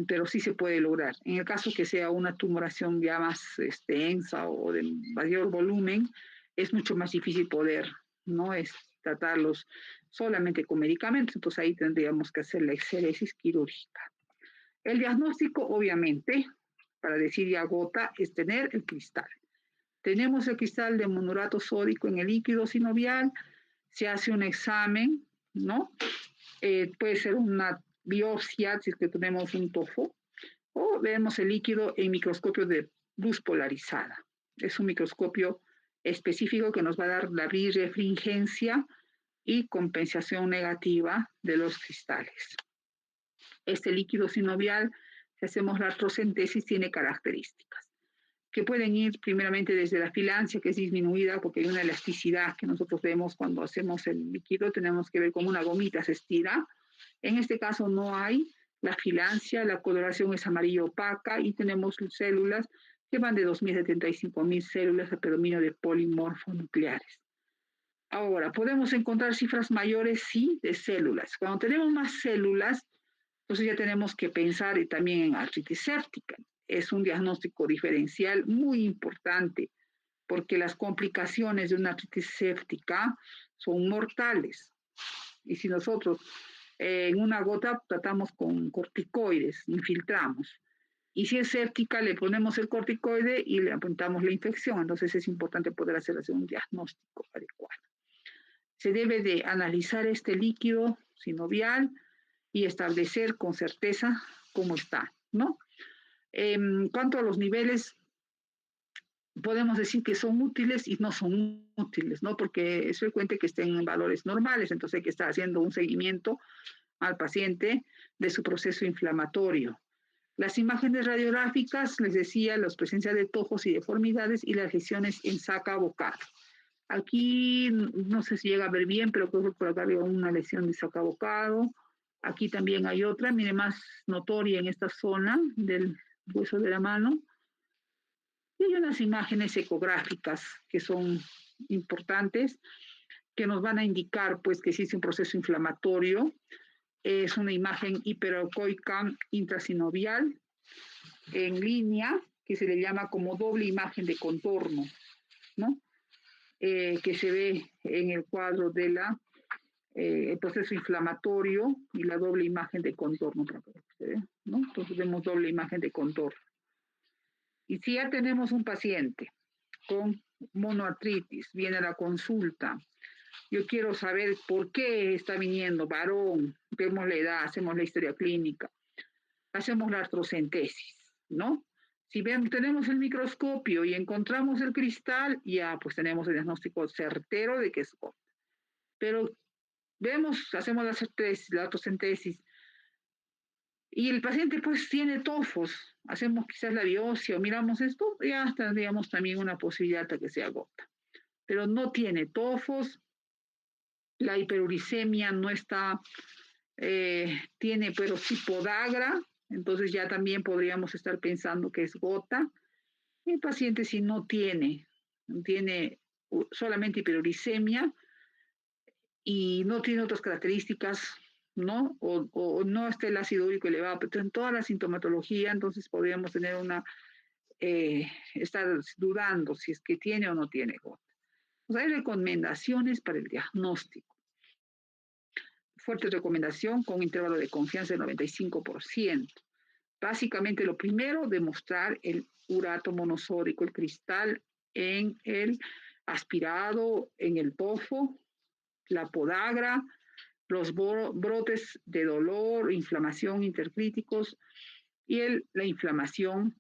pero sí se puede lograr. En el caso que sea una tumoración ya más extensa o de mayor volumen, es mucho más difícil poder, ¿no? Tratarlos solamente con medicamentos, entonces ahí tendríamos que hacer la exéresis quirúrgica. El diagnóstico, obviamente, para decir ya gota, es tener el cristal. Tenemos el cristal de monorato sódico en el líquido sinovial, se hace un examen, ¿no? Puede ser una biopsia, si es que tenemos un tofo, o vemos el líquido en microscopio de luz polarizada. Es un microscopio específico que nos va a dar la birefringencia y compensación negativa de los cristales. Este líquido sinovial, si hacemos la artrocentesis, tiene características que pueden ir primeramente desde la filancia, que es disminuida porque hay una elasticidad que nosotros vemos cuando hacemos el líquido, tenemos que ver como una gomita se estira. En este caso no hay la filancia, la coloración es amarillo opaca y tenemos células que van de 2.000 a 75.000 células a predominio de polimorfonucleares. Ahora, ¿podemos encontrar cifras mayores? Sí, de células. Cuando tenemos más células, entonces ya tenemos que pensar también en artritis séptica. Es un diagnóstico diferencial muy importante porque las complicaciones de una artritis séptica son mortales. Y si nosotros en una gota tratamos con corticoides, infiltramos. Y si es séptica, le ponemos el corticoide y le apuntamos la infección. Entonces es importante poder hacer un diagnóstico adecuado. Se debe de analizar este líquido sinovial y establecer con certeza cómo está, ¿no? En cuanto a los niveles, podemos decir que son útiles y no son útiles, ¿no? Porque es frecuente que estén en valores normales, entonces hay que estar haciendo un seguimiento al paciente de su proceso inflamatorio. Las imágenes radiográficas, les decía, la presencia de tojos y deformidades y las lesiones en saca vocal. Aquí no sé si llega a ver bien, pero creo que por acá veo una lesión de saca vocal. Aquí también hay otra, mire, más notoria en esta zona del hueso de la mano. Y hay unas imágenes ecográficas que son importantes, que nos van a indicar pues que existe un proceso inflamatorio. Es una imagen hiperecoica intrasinovial en línea, que se le llama como doble imagen de contorno, ¿no? Que se ve en el cuadro de el proceso inflamatorio y la doble imagen de contorno, ¿no? Entonces vemos doble imagen de contorno. Y si ya tenemos un paciente con monoartritis, viene a la consulta, yo quiero saber por qué está viniendo, varón, vemos la edad, hacemos la historia clínica, hacemos la artrocentesis, ¿no? Si tenemos el microscopio y encontramos el cristal, ya pues tenemos el diagnóstico certero de que es gota. Pero hacemos la artrocentesis, y el paciente pues tiene tofos, hacemos quizás la biopsia o miramos esto, ya tendríamos también una posibilidad de que sea gota. Pero no tiene tofos, la hiperuricemia no está, tiene pero sí podagra, entonces ya también podríamos estar pensando que es gota. El paciente si no tiene solamente hiperuricemia y no tiene otras características, ¿no? O no está el ácido úrico elevado, pero en toda la sintomatología, entonces podríamos tener estar dudando si es que tiene o no tiene gota. Pues hay recomendaciones para el diagnóstico. Fuerte recomendación con intervalo de confianza del 95%. Básicamente lo primero, demostrar el urato monosódico, el cristal en el aspirado, en el tofo, la podagra, los brotes de dolor, inflamación intercríticos y la inflamación,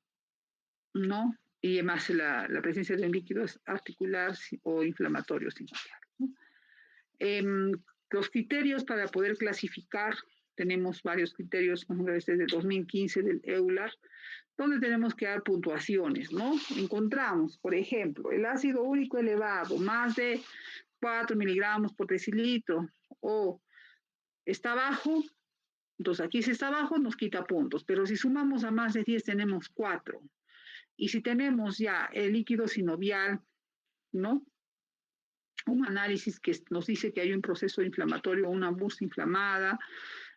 ¿no? Y además la presencia de un líquido articular o inflamatorio sinovial, ¿no? Los criterios para poder clasificar, tenemos varios criterios, por ejemplo, desde el 2015 del EULAR, donde tenemos que dar puntuaciones, ¿no? Encontramos, por ejemplo, el ácido úrico elevado, más de 4 miligramos por decilitro, o está bajo, Entonces aquí si está abajo nos quita puntos, pero si sumamos a más de 10 tenemos 4. Y si tenemos ya el líquido sinovial, ¿no? Un análisis que nos dice que hay un proceso inflamatorio, una mucosa inflamada,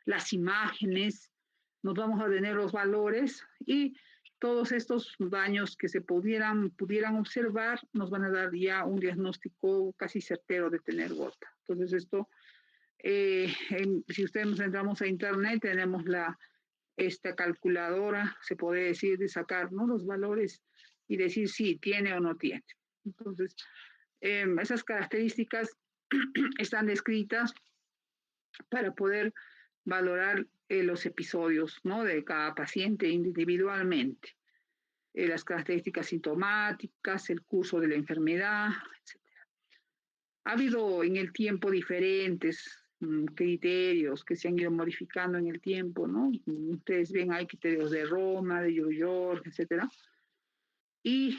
las imágenes, nos vamos a tener los valores y todos estos daños que se pudieran observar nos van a dar ya un diagnóstico casi certero de tener gota. Entonces esto, si ustedes entramos a internet, tenemos esta calculadora, se puede decir, de sacar, ¿no?, los valores y decir si tiene o no tiene. Entonces, esas características están descritas para poder valorar los episodios, ¿no?, de cada paciente individualmente. Las características sintomáticas, el curso de la enfermedad, etc. Ha habido en el tiempo diferentes criterios que se han ido modificando en el tiempo, ¿no? Ustedes ven, hay criterios de Roma, de New York, etc. Y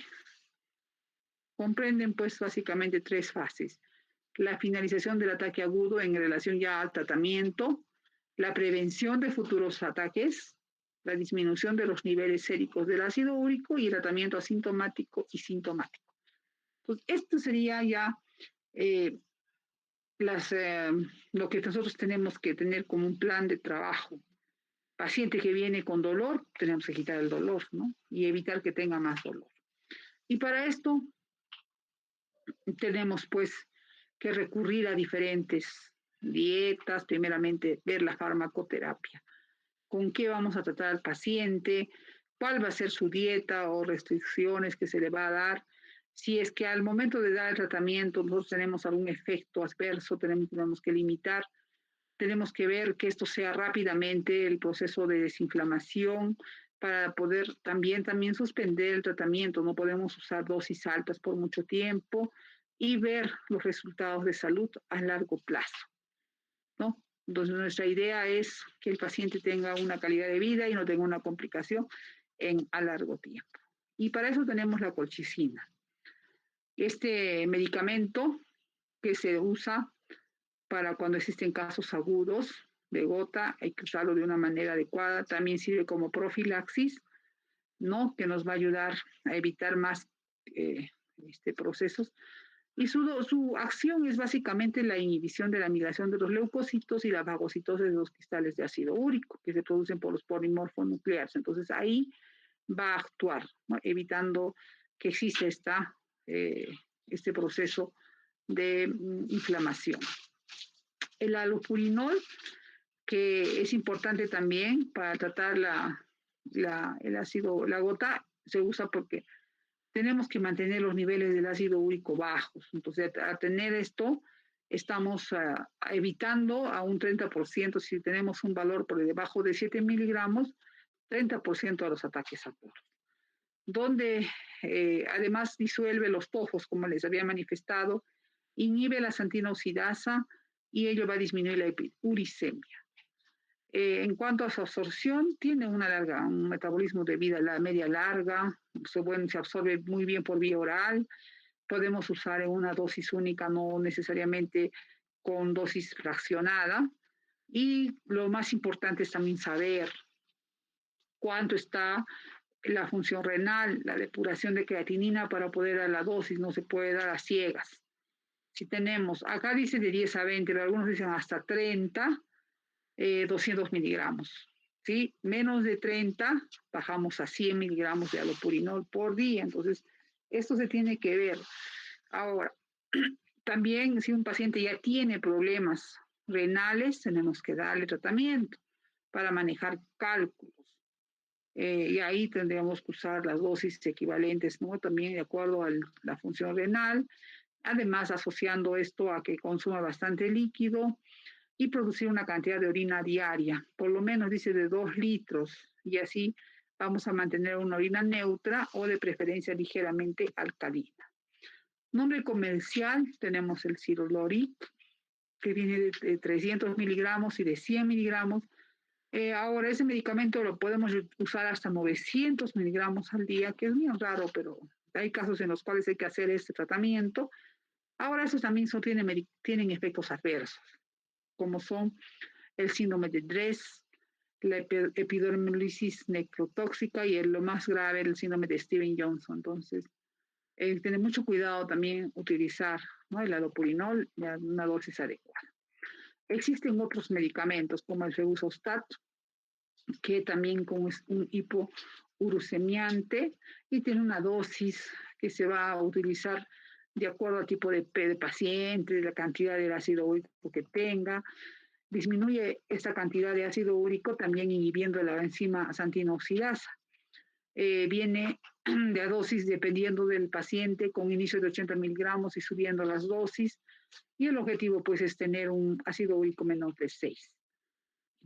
comprenden, pues, básicamente 3 fases. La finalización del ataque agudo en relación ya al tratamiento, la prevención de futuros ataques, la disminución de los niveles séricos del ácido úrico y el tratamiento asintomático y sintomático. Entonces, esto sería ya lo que nosotros tenemos que tener como un plan de trabajo. Paciente que viene con dolor, tenemos que quitar el dolor, ¿no? Y evitar que tenga más dolor. Y para esto tenemos, pues, que recurrir a diferentes dietas, primeramente ver la farmacoterapia. ¿Con qué vamos a tratar al paciente? ¿Cuál va a ser su dieta o restricciones que se le va a dar? Si es que al momento de dar el tratamiento nosotros tenemos algún efecto adverso, tenemos que limitar, tenemos que ver que esto sea rápidamente el proceso de desinflamación para poder también suspender el tratamiento. No podemos usar dosis altas por mucho tiempo y ver los resultados de salud a largo plazo, ¿no? Entonces, nuestra idea es que el paciente tenga una calidad de vida y no tenga una complicación a largo tiempo. Y para eso tenemos la colchicina. Este medicamento que se usa para cuando existen casos agudos de gota, hay que usarlo de una manera adecuada. También sirve como profilaxis, ¿no?, que nos va a ayudar a evitar más procesos. Y su acción es básicamente la inhibición de la migración de los leucocitos y la fagocitosis de los cristales de ácido úrico que se producen por los polimorfonucleares. Entonces ahí va a actuar, ¿no?, evitando que exista este proceso de inflamación. El allopurinol, que es importante también para tratar el ácido, la gota, se usa porque tenemos que mantener los niveles del ácido úrico bajos. Entonces, al tener esto, estamos evitando a un 30%, si tenemos un valor por debajo de 7 miligramos, 30% de los ataques agudos. Donde además disuelve los tojos, como les había manifestado, inhibe la santina oxidasa y ello va a disminuir la uricemia. En cuanto a su absorción, tiene un metabolismo de vida media larga, se absorbe muy bien por vía oral, podemos usar en una dosis única, no necesariamente con dosis fraccionada, y lo más importante es también saber cuánto está la función renal, la depuración de creatinina para poder dar la dosis, no se puede dar a ciegas. Si tenemos, acá dice de 10 a 20, pero algunos dicen hasta 30, 200 miligramos. ¿Sí? Menos de 30, bajamos a 100 miligramos de allopurinol por día. Entonces, esto se tiene que ver. Ahora, también si un paciente ya tiene problemas renales, tenemos que darle tratamiento para manejar cálculos. Y ahí tendríamos que usar las dosis equivalentes, ¿no?, también de acuerdo a la función renal. Además, asociando esto a que consuma bastante líquido y producir una cantidad de orina diaria, por lo menos dice de 2 litros, y así vamos a mantener una orina neutra o de preferencia ligeramente alcalina. Nombre comercial, tenemos el Cirolorit, que viene de 300 miligramos y de 100 miligramos. Ahora, ese medicamento lo podemos usar hasta 900 miligramos al día, que es bien raro, pero hay casos en los cuales hay que hacer este tratamiento. Ahora, esos también tienen efectos adversos, como son el síndrome de Dress, la epidermolysis necrotóxica y lo más grave, el síndrome de Steven-Johnson. Entonces, tener mucho cuidado también utilizar, ¿no?, el allopurinol a una dosis adecuada. Existen otros medicamentos como el Febuxostat, que también es un hipouricemiante y tiene una dosis que se va a utilizar de acuerdo al tipo de paciente, la cantidad de ácido úrico que tenga. Disminuye esta cantidad de ácido úrico también inhibiendo la enzima xantina oxidasa. Viene de a dosis dependiendo del paciente, con inicio de 80 miligramos y subiendo las dosis, y el objetivo pues es tener un ácido úrico menor de 6.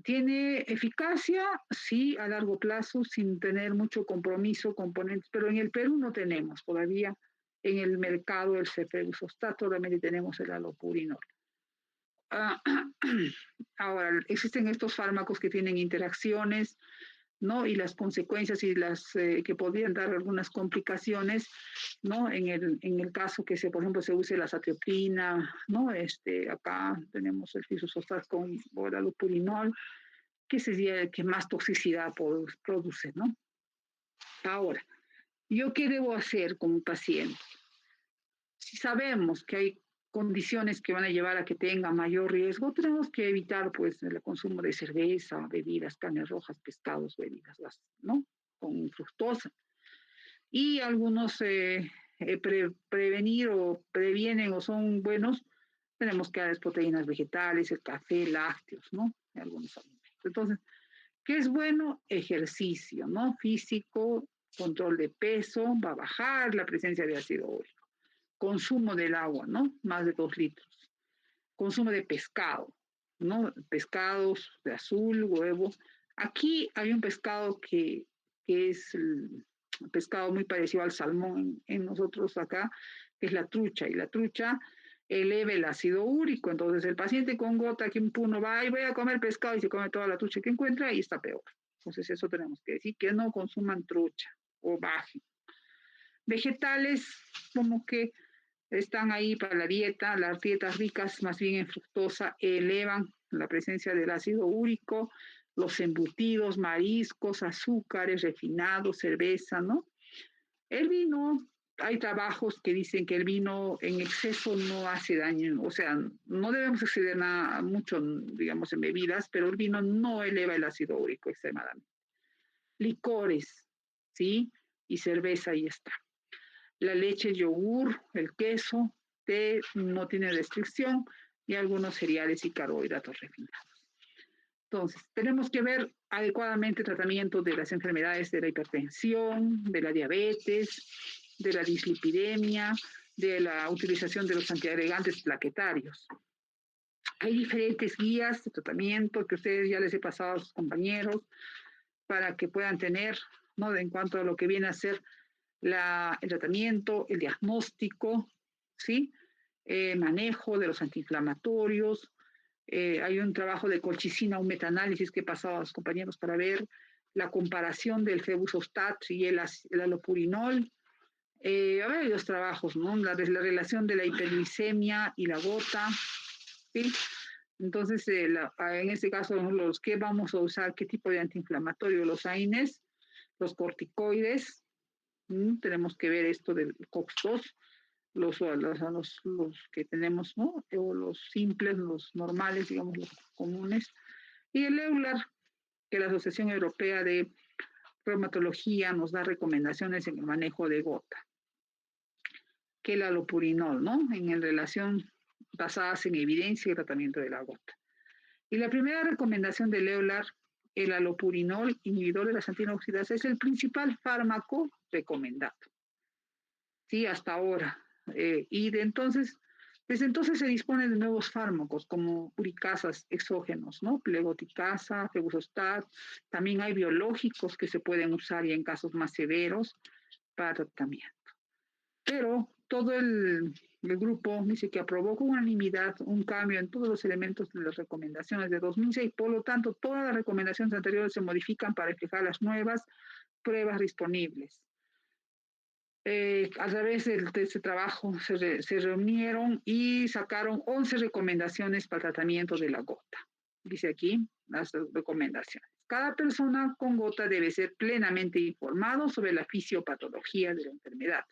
¿Tiene eficacia? Sí, a largo plazo, sin tener mucho compromiso, componentes, pero en el Perú no tenemos todavía en el mercado el Febuxostat, solamente tenemos el allopurinol. Ahora, existen estos fármacos que tienen interacciones, ¿no?, y las consecuencias y las que podrían dar algunas complicaciones, ¿no?, en el caso que por ejemplo se use la satioprina, ¿no? Acá tenemos el Febuxostat con allopurinol, que sería el que más toxicidad produce, ¿no? Ahora, ¿yo qué debo hacer como paciente? Si sabemos que hay condiciones que van a llevar a que tenga mayor riesgo, tenemos que evitar pues el consumo de cerveza, bebidas, carnes rojas, pescados, bebidas, ¿no?, con fructosa. Y algunos prevenir o previenen o son buenos, tenemos que dar proteínas vegetales, el café, lácteos, ¿no?, algunos alimentos. Entonces, ¿qué es bueno? Ejercicio, ¿no?, físico, control de peso, va a bajar la presencia de ácido úrico. Consumo del agua, ¿no?, más de 2 litros. Consumo de pescado, ¿no?, pescados de azul, huevo. Aquí hay un pescado que es el pescado muy parecido al salmón en nosotros acá, que es la trucha, y la trucha eleva el ácido úrico. Entonces el paciente con gota, que un puno va y voy a comer pescado y se come toda la trucha que encuentra y está peor. Entonces eso tenemos que decir, que no consuman trucha o bajen. Vegetales como que están ahí para la dieta, las dietas ricas más bien en fructosa elevan la presencia del ácido úrico, los embutidos, mariscos, azúcares refinados, cerveza, ¿no? El vino, hay trabajos que dicen que el vino en exceso no hace daño, o sea, no debemos exceder mucho, digamos, en bebidas, pero el vino no eleva el ácido úrico extremadamente. Licores, ¿sí? Y cerveza, y está. La leche, el yogur, el queso, té, no tiene restricción, y algunos cereales y carbohidratos refinados. Entonces, tenemos que ver adecuadamente el tratamiento de las enfermedades de la hipertensión, de la diabetes, de la dislipidemia, de la utilización de los antiagregantes plaquetarios. Hay diferentes guías de tratamiento que ustedes ya les he pasado a sus compañeros para que puedan tener, ¿no?, en cuanto a lo que viene a ser el tratamiento, el diagnóstico, ¿sí? Manejo de los antiinflamatorios. Hay un trabajo de colchicina, un metaanálisis que he pasado a los compañeros para ver la comparación del Febuxostat y el allopurinol. Hay varios trabajos, ¿no? La relación de la hiperglicemia y la gota, ¿sí? Entonces, en este caso, los que vamos a usar, qué tipo de antiinflamatorio, los AINES, los corticoides. Tenemos que ver esto del COX-2, los que tenemos, ¿no?, o los simples, los normales, digamos, los comunes, y el EULAR, que la Asociación Europea de Reumatología nos da recomendaciones en el manejo de gota, que el allopurinol, ¿no?, en relación basadas en evidencia y tratamiento de la gota. Y la primera recomendación del EULAR, el allopurinol, inhibidor de la xantina oxidasa, es el principal fármaco recomendado, sí, hasta ahora. Desde entonces se disponen de nuevos fármacos como uricasas exógenos, ¿no? Plegoticasa, Febuxostat. También hay biológicos que se pueden usar y en casos más severos para tratamiento. Pero todo el grupo dice que aprobó con unanimidad un cambio en todos los elementos de las recomendaciones de 2006. Por lo tanto, todas las recomendaciones anteriores se modifican para reflejar las nuevas pruebas disponibles. A través de este trabajo se reunieron y sacaron 11 recomendaciones para el tratamiento de la gota. Dice aquí las recomendaciones. cada persona con gota debe ser plenamente informado sobre la fisiopatología de la enfermedad.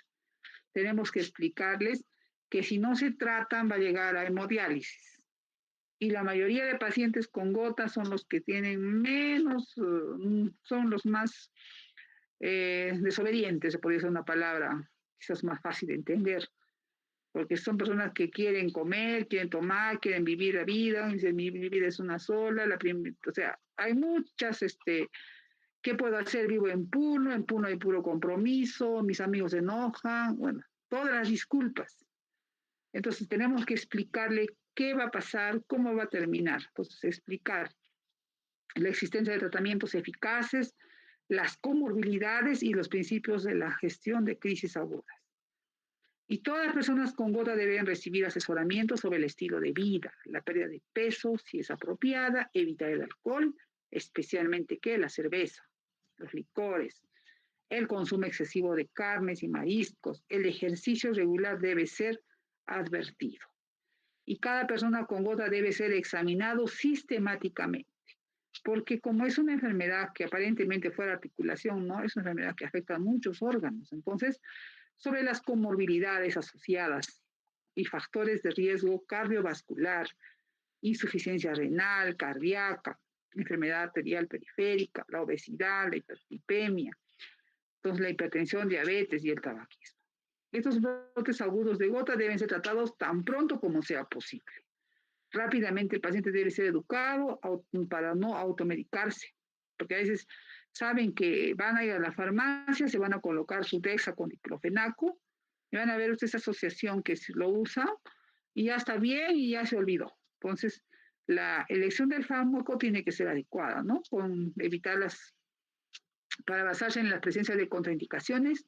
Tenemos que explicarles que si no se tratan va a llegar a hemodiálisis. Y la mayoría de pacientes con gota son los que tienen menos, son los más desobedientes, se podría decir una palabra quizás más fácil de entender, porque son personas que quieren comer, quieren tomar, quieren vivir la vida, dicen, mi vida es una sola, o sea, hay muchas, ¿qué puedo hacer? Vivo en Puno hay puro compromiso, mis amigos se enojan, bueno, todas las disculpas. Entonces tenemos que explicarle qué va a pasar, cómo va a terminar. Entonces explicar la existencia de tratamientos eficaces, las comorbilidades y los principios de la gestión de crisis agudas. Y todas las personas con gota deben recibir asesoramiento sobre el estilo de vida, la pérdida de peso, si es apropiada, evitar el alcohol, especialmente la cerveza, los licores, el consumo excesivo de carnes y mariscos, el ejercicio regular debe ser advertido. Y cada persona con gota debe ser examinado sistemáticamente, porque como es una enfermedad que aparentemente fuera articulación, no es una enfermedad que afecta a muchos órganos. Entonces, sobre las comorbilidades asociadas y factores de riesgo cardiovascular, insuficiencia renal, cardíaca, enfermedad arterial periférica, la obesidad, la hiperlipemia, entonces la hipertensión, diabetes y el tabaquismo. Estos brotes agudos de gota deben ser tratados tan pronto como sea posible. Rápidamente el paciente debe ser educado para no automedicarse, porque a veces saben que van a ir a la farmacia, se van a colocar su Dexa con diclofenaco, y van a ver usted esa asociación que lo usa, y ya está bien y ya se olvidó. Entonces, la elección del fármaco tiene que ser adecuada, ¿no? Para basarse en la presencia de contraindicaciones,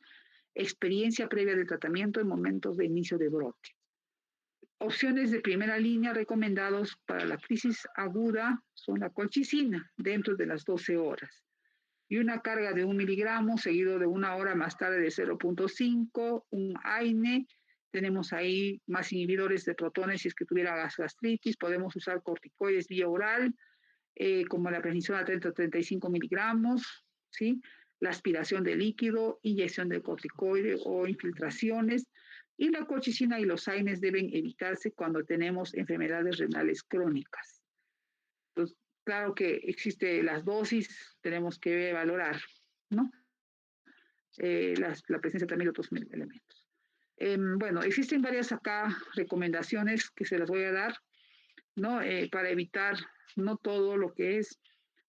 experiencia previa del tratamiento en momentos de inicio de brote. Opciones de primera línea recomendados para la crisis aguda son la colchicina dentro de las 12 horas y una carga de 1 miligramo seguido de 1 hora más tarde de 0.5, un AINE. Tenemos ahí más inhibidores de protones si es que tuviera gastritis. Podemos usar corticoides vía oral, como la prednisona 30-35 miligramos, ¿sí? La aspiración de líquido, inyección de corticoide o infiltraciones. Y la colchicina y los AINES deben evitarse cuando tenemos enfermedades renales crónicas. Entonces, claro que existe las dosis, tenemos que valorar, ¿no? La presencia también de otros elementos. Bueno, existen varias acá recomendaciones que se las voy a dar, ¿no? Para evitar no todo lo que es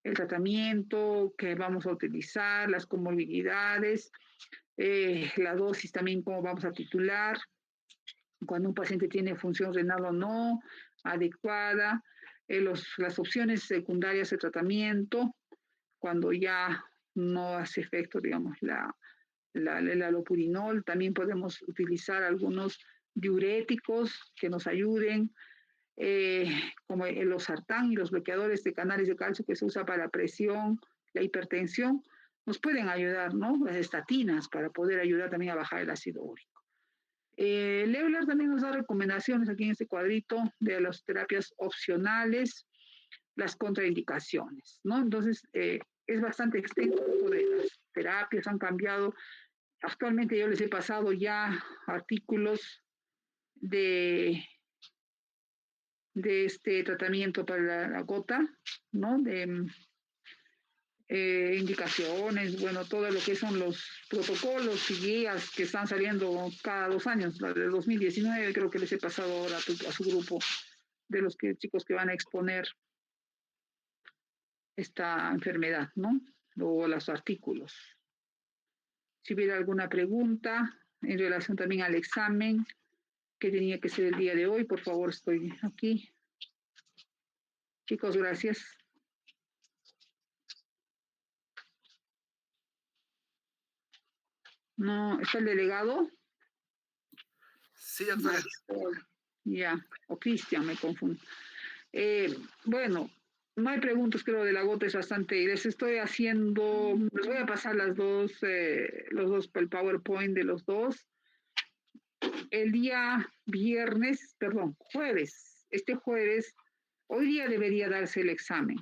el tratamiento que vamos a utilizar, las comorbilidades, la dosis también, cómo vamos a titular, cuando un paciente tiene función renal o no adecuada, las opciones secundarias de tratamiento, cuando ya no hace efecto, digamos, el alopurinol. También podemos utilizar algunos diuréticos que nos ayuden, como el losartán y los bloqueadores de canales de calcio que se usa para la presión, la hipertensión, nos pueden ayudar, ¿no? Las estatinas para poder ayudar también a bajar el ácido úrico. Leular también nos da recomendaciones aquí en este cuadrito de las terapias opcionales, las contraindicaciones, ¿no? Entonces, es bastante extenso de las terapias, han cambiado. Actualmente yo les he pasado ya artículos de este tratamiento para la gota, ¿no? De indicaciones, bueno, todo lo que son los protocolos y guías que están saliendo cada 2 años. La de 2019 creo que les he pasado ahora a su grupo de los chicos que van a exponer esta enfermedad, ¿no? O los artículos. Si hubiera alguna pregunta en relación también al examen que tenía que ser el día de hoy, por favor, estoy aquí. Chicos, gracias. No, ¿está el delegado? Sí, doctora. Ya, o Cristian, me confundo. Bueno, no hay preguntas, creo, de la gota es bastante. Les estoy haciendo, les voy a pasar los dos, el PowerPoint de los dos. El día jueves, este jueves, hoy día debería darse el examen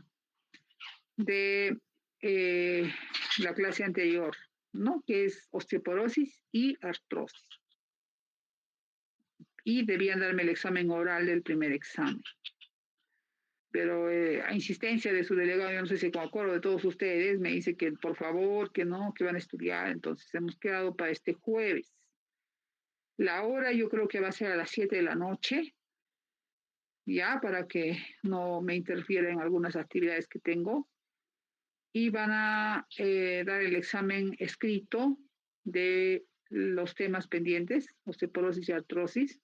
de eh, la clase anterior, ¿no? Que es osteoporosis y artrosis. Y debían darme el examen oral del primer examen. Pero a insistencia de su delegado, yo no sé si con acuerdo de todos ustedes, me dice que por favor, que no, que van a estudiar. Entonces hemos quedado para este jueves. La hora yo creo que va a ser a las 7 de la noche, ya, para que no me interfiera en algunas actividades que tengo. Y van a dar el examen escrito de los temas pendientes, osteoporosis y artrosis.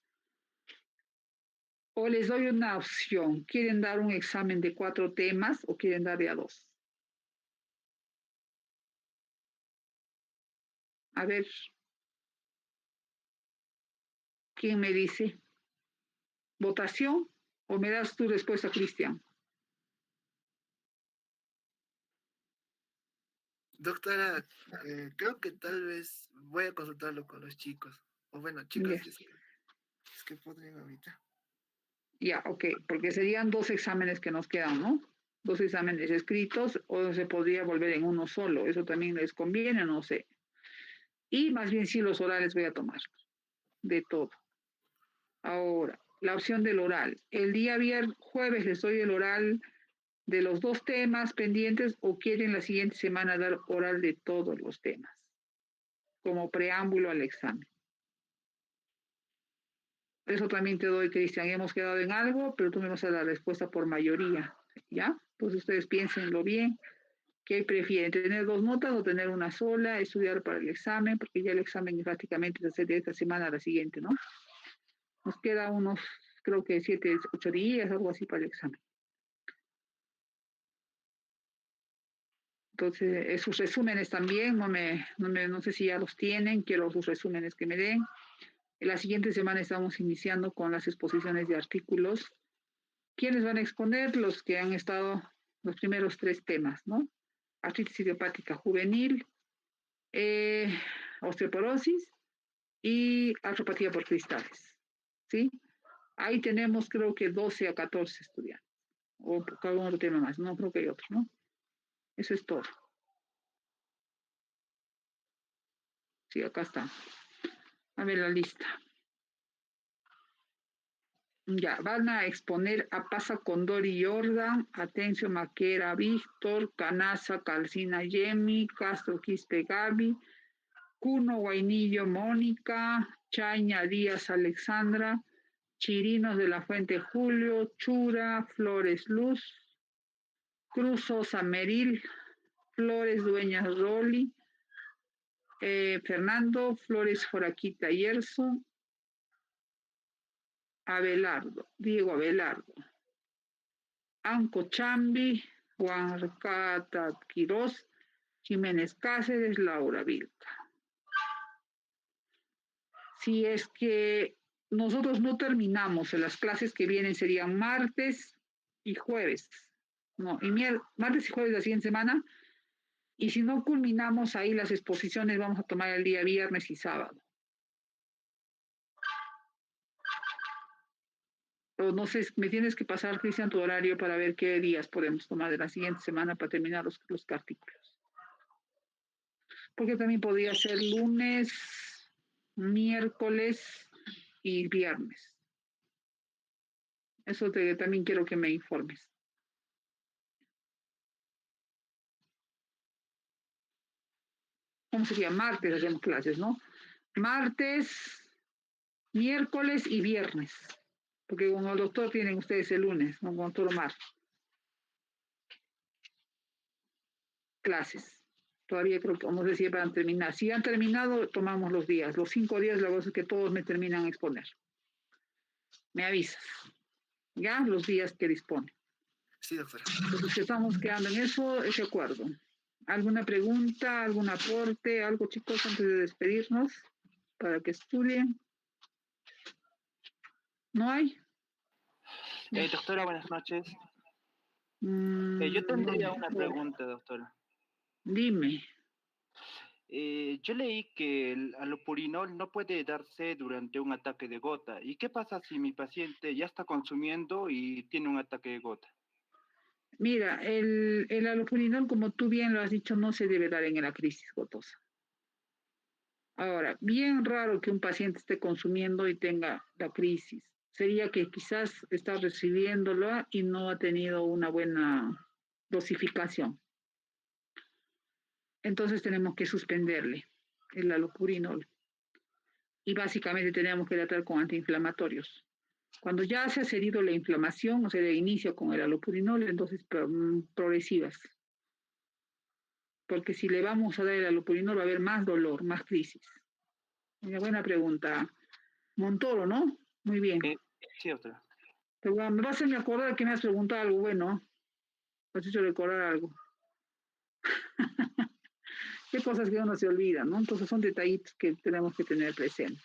O les doy una opción, ¿quieren dar un examen de 4 temas o quieren dar de a 2? A ver, ¿quién me dice? ¿Votación o me das tu respuesta, Cristian? Doctora, creo que tal vez voy a consultarlo con los chicos. O bueno, chicas, Ya, si es que podrían ahorita. ya, ok, porque serían 2 exámenes que nos quedan, ¿no? 2 exámenes escritos o se podría volver en uno solo, eso también les conviene, no sé. Y más bien sí los orales voy a tomar, de todo. Ahora, la opción del oral. El día viernes, jueves les doy el oral de los 2 temas pendientes o quieren la siguiente semana dar oral de todos los temas, como preámbulo al examen. Eso también te doy, Cristian. Hemos quedado en algo, pero tú me vas a dar la respuesta por mayoría, ¿ya? Entonces ustedes piénsenlo bien. ¿Qué prefieren? ¿Tener 2 notas o tener una sola? Estudiar para el examen, porque ya el examen prácticamente se hace de esta semana a la siguiente, ¿no? Nos queda unos, creo que 7, 8 días, algo así para el examen. Entonces, sus resúmenes también, no sé si ya los tienen, quiero sus resúmenes que me den. En la siguiente semana estamos iniciando con las exposiciones de artículos. ¿Quiénes van a exponer? Los que han estado los primeros 3 temas, ¿no? Artritis idiopática juvenil, osteoporosis y artropatía por cristales, ¿sí? Ahí tenemos creo que 12 a 14 estudiantes, o cada otro tema más, no creo que hay otro, ¿no? Eso es todo. Sí, acá está. A ver la lista. Ya, van a exponer a Pasa Condori Jordan, Atencio Maquera Víctor, Canasa Calcina Yemi, Castro Quispe Gaby, Cuno Guainillo Mónica, Chaña Díaz Alexandra, Chirinos de la Fuente Julio, Chura, Flores Luz, Cruz Sosa Meril, Flores Dueñas Roli, Fernando, Flores Foraquita Yerso, Abelardo, Diego Abelardo, Anco Chambi, Juan Recata Quirós, Jiménez Cáceres, Laura Vilca. Si es que nosotros no terminamos, en las clases que vienen serían martes y jueves, no, y martes y jueves de la siguiente semana, y si no culminamos ahí las exposiciones, vamos a tomar el día viernes y sábado. O no sé, me tienes que pasar, Cristian, tu horario para ver qué días podemos tomar de la siguiente semana para terminar los artículos. Porque también podría ser lunes, miércoles y viernes. Eso también quiero que me informes. ¿Cómo sería? Martes hacemos clases, ¿no? Martes, miércoles y viernes. Porque como el doctor tienen ustedes el lunes, ¿no? Con el doctor Omar. Clases. Todavía creo que, no sé si van a terminar. Si han terminado, tomamos los días. Los 5 días, la cosa es que todos me terminan a exponer. Me avisas. ¿Ya? Los días que dispone. Sí, doctora. Entonces, estamos quedando en eso, ese acuerdo. ¿Alguna pregunta, algún aporte, algo, chicos, antes de despedirnos? Para que estudien. ¿No hay? Doctora, buenas noches. Yo No, tendría una pregunta, doctora. dime. Yo leí que el alopurinol no puede darse durante un ataque de gota. ¿Y qué pasa si mi paciente ya está consumiendo y tiene un ataque de gota? Mira, el alopurinol, como tú bien lo has dicho, no se debe dar en la crisis gotosa. Ahora, bien raro que un paciente esté consumiendo y tenga la crisis. Sería que quizás está recibiéndolo y no ha tenido una buena dosificación. Entonces tenemos que suspenderle el alopurinol. Y básicamente tenemos que tratar con antiinflamatorios. Cuando ya se ha cedido la inflamación, o sea, de inicio con el alopurinol, entonces progresivas. Porque si le vamos a dar el alopurinol va a haber más dolor, más crisis. Una buena pregunta. Montoro, ¿no? Muy bien. Sí, doctora. Me vas a hacerme acordar que me has preguntado algo bueno. Me has hecho recordar algo. Qué cosas que uno se olvida, ¿no? Entonces son detallitos que tenemos que tener presente.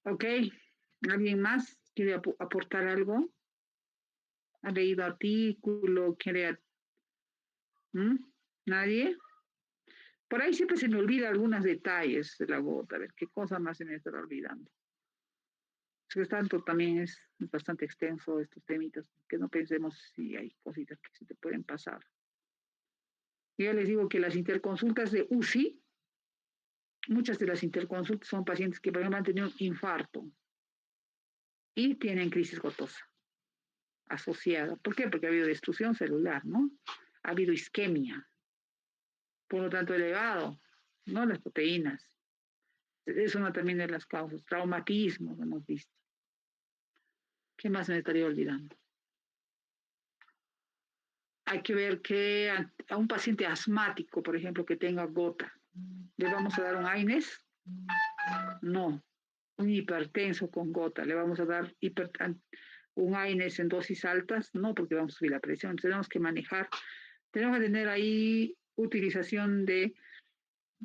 ¿Ok? ¿Alguien más quiere aportar algo? ¿Ha leído artículo? ¿Quiere? ¿Mm? ¿Nadie? Por ahí siempre se me olvida algunos detalles de la gota. A ver, ¿qué cosa más se me está olvidando? Es tanto también es bastante extenso estos temitas, que no pensemos si hay cositas que se te pueden pasar. Yo les digo que las interconsultas de UCI, muchas de las interconsultas son pacientes que, por ejemplo, han tenido un infarto y tienen crisis gotosa asociada. ¿Por qué? Porque ha habido destrucción celular, ¿no? Ha habido isquemia, por lo tanto elevado, ¿no? Las proteínas. Es una también de las causas. Traumatismo, hemos visto. ¿Qué más me estaría olvidando? Hay que ver que a un paciente asmático, por ejemplo, que tenga gota, ¿le vamos a dar un AINES? No. Un hipertenso con gota, ¿le vamos a dar un AINES en dosis altas? No, porque vamos a subir la presión. Tenemos que manejar, tenemos que tener ahí utilización de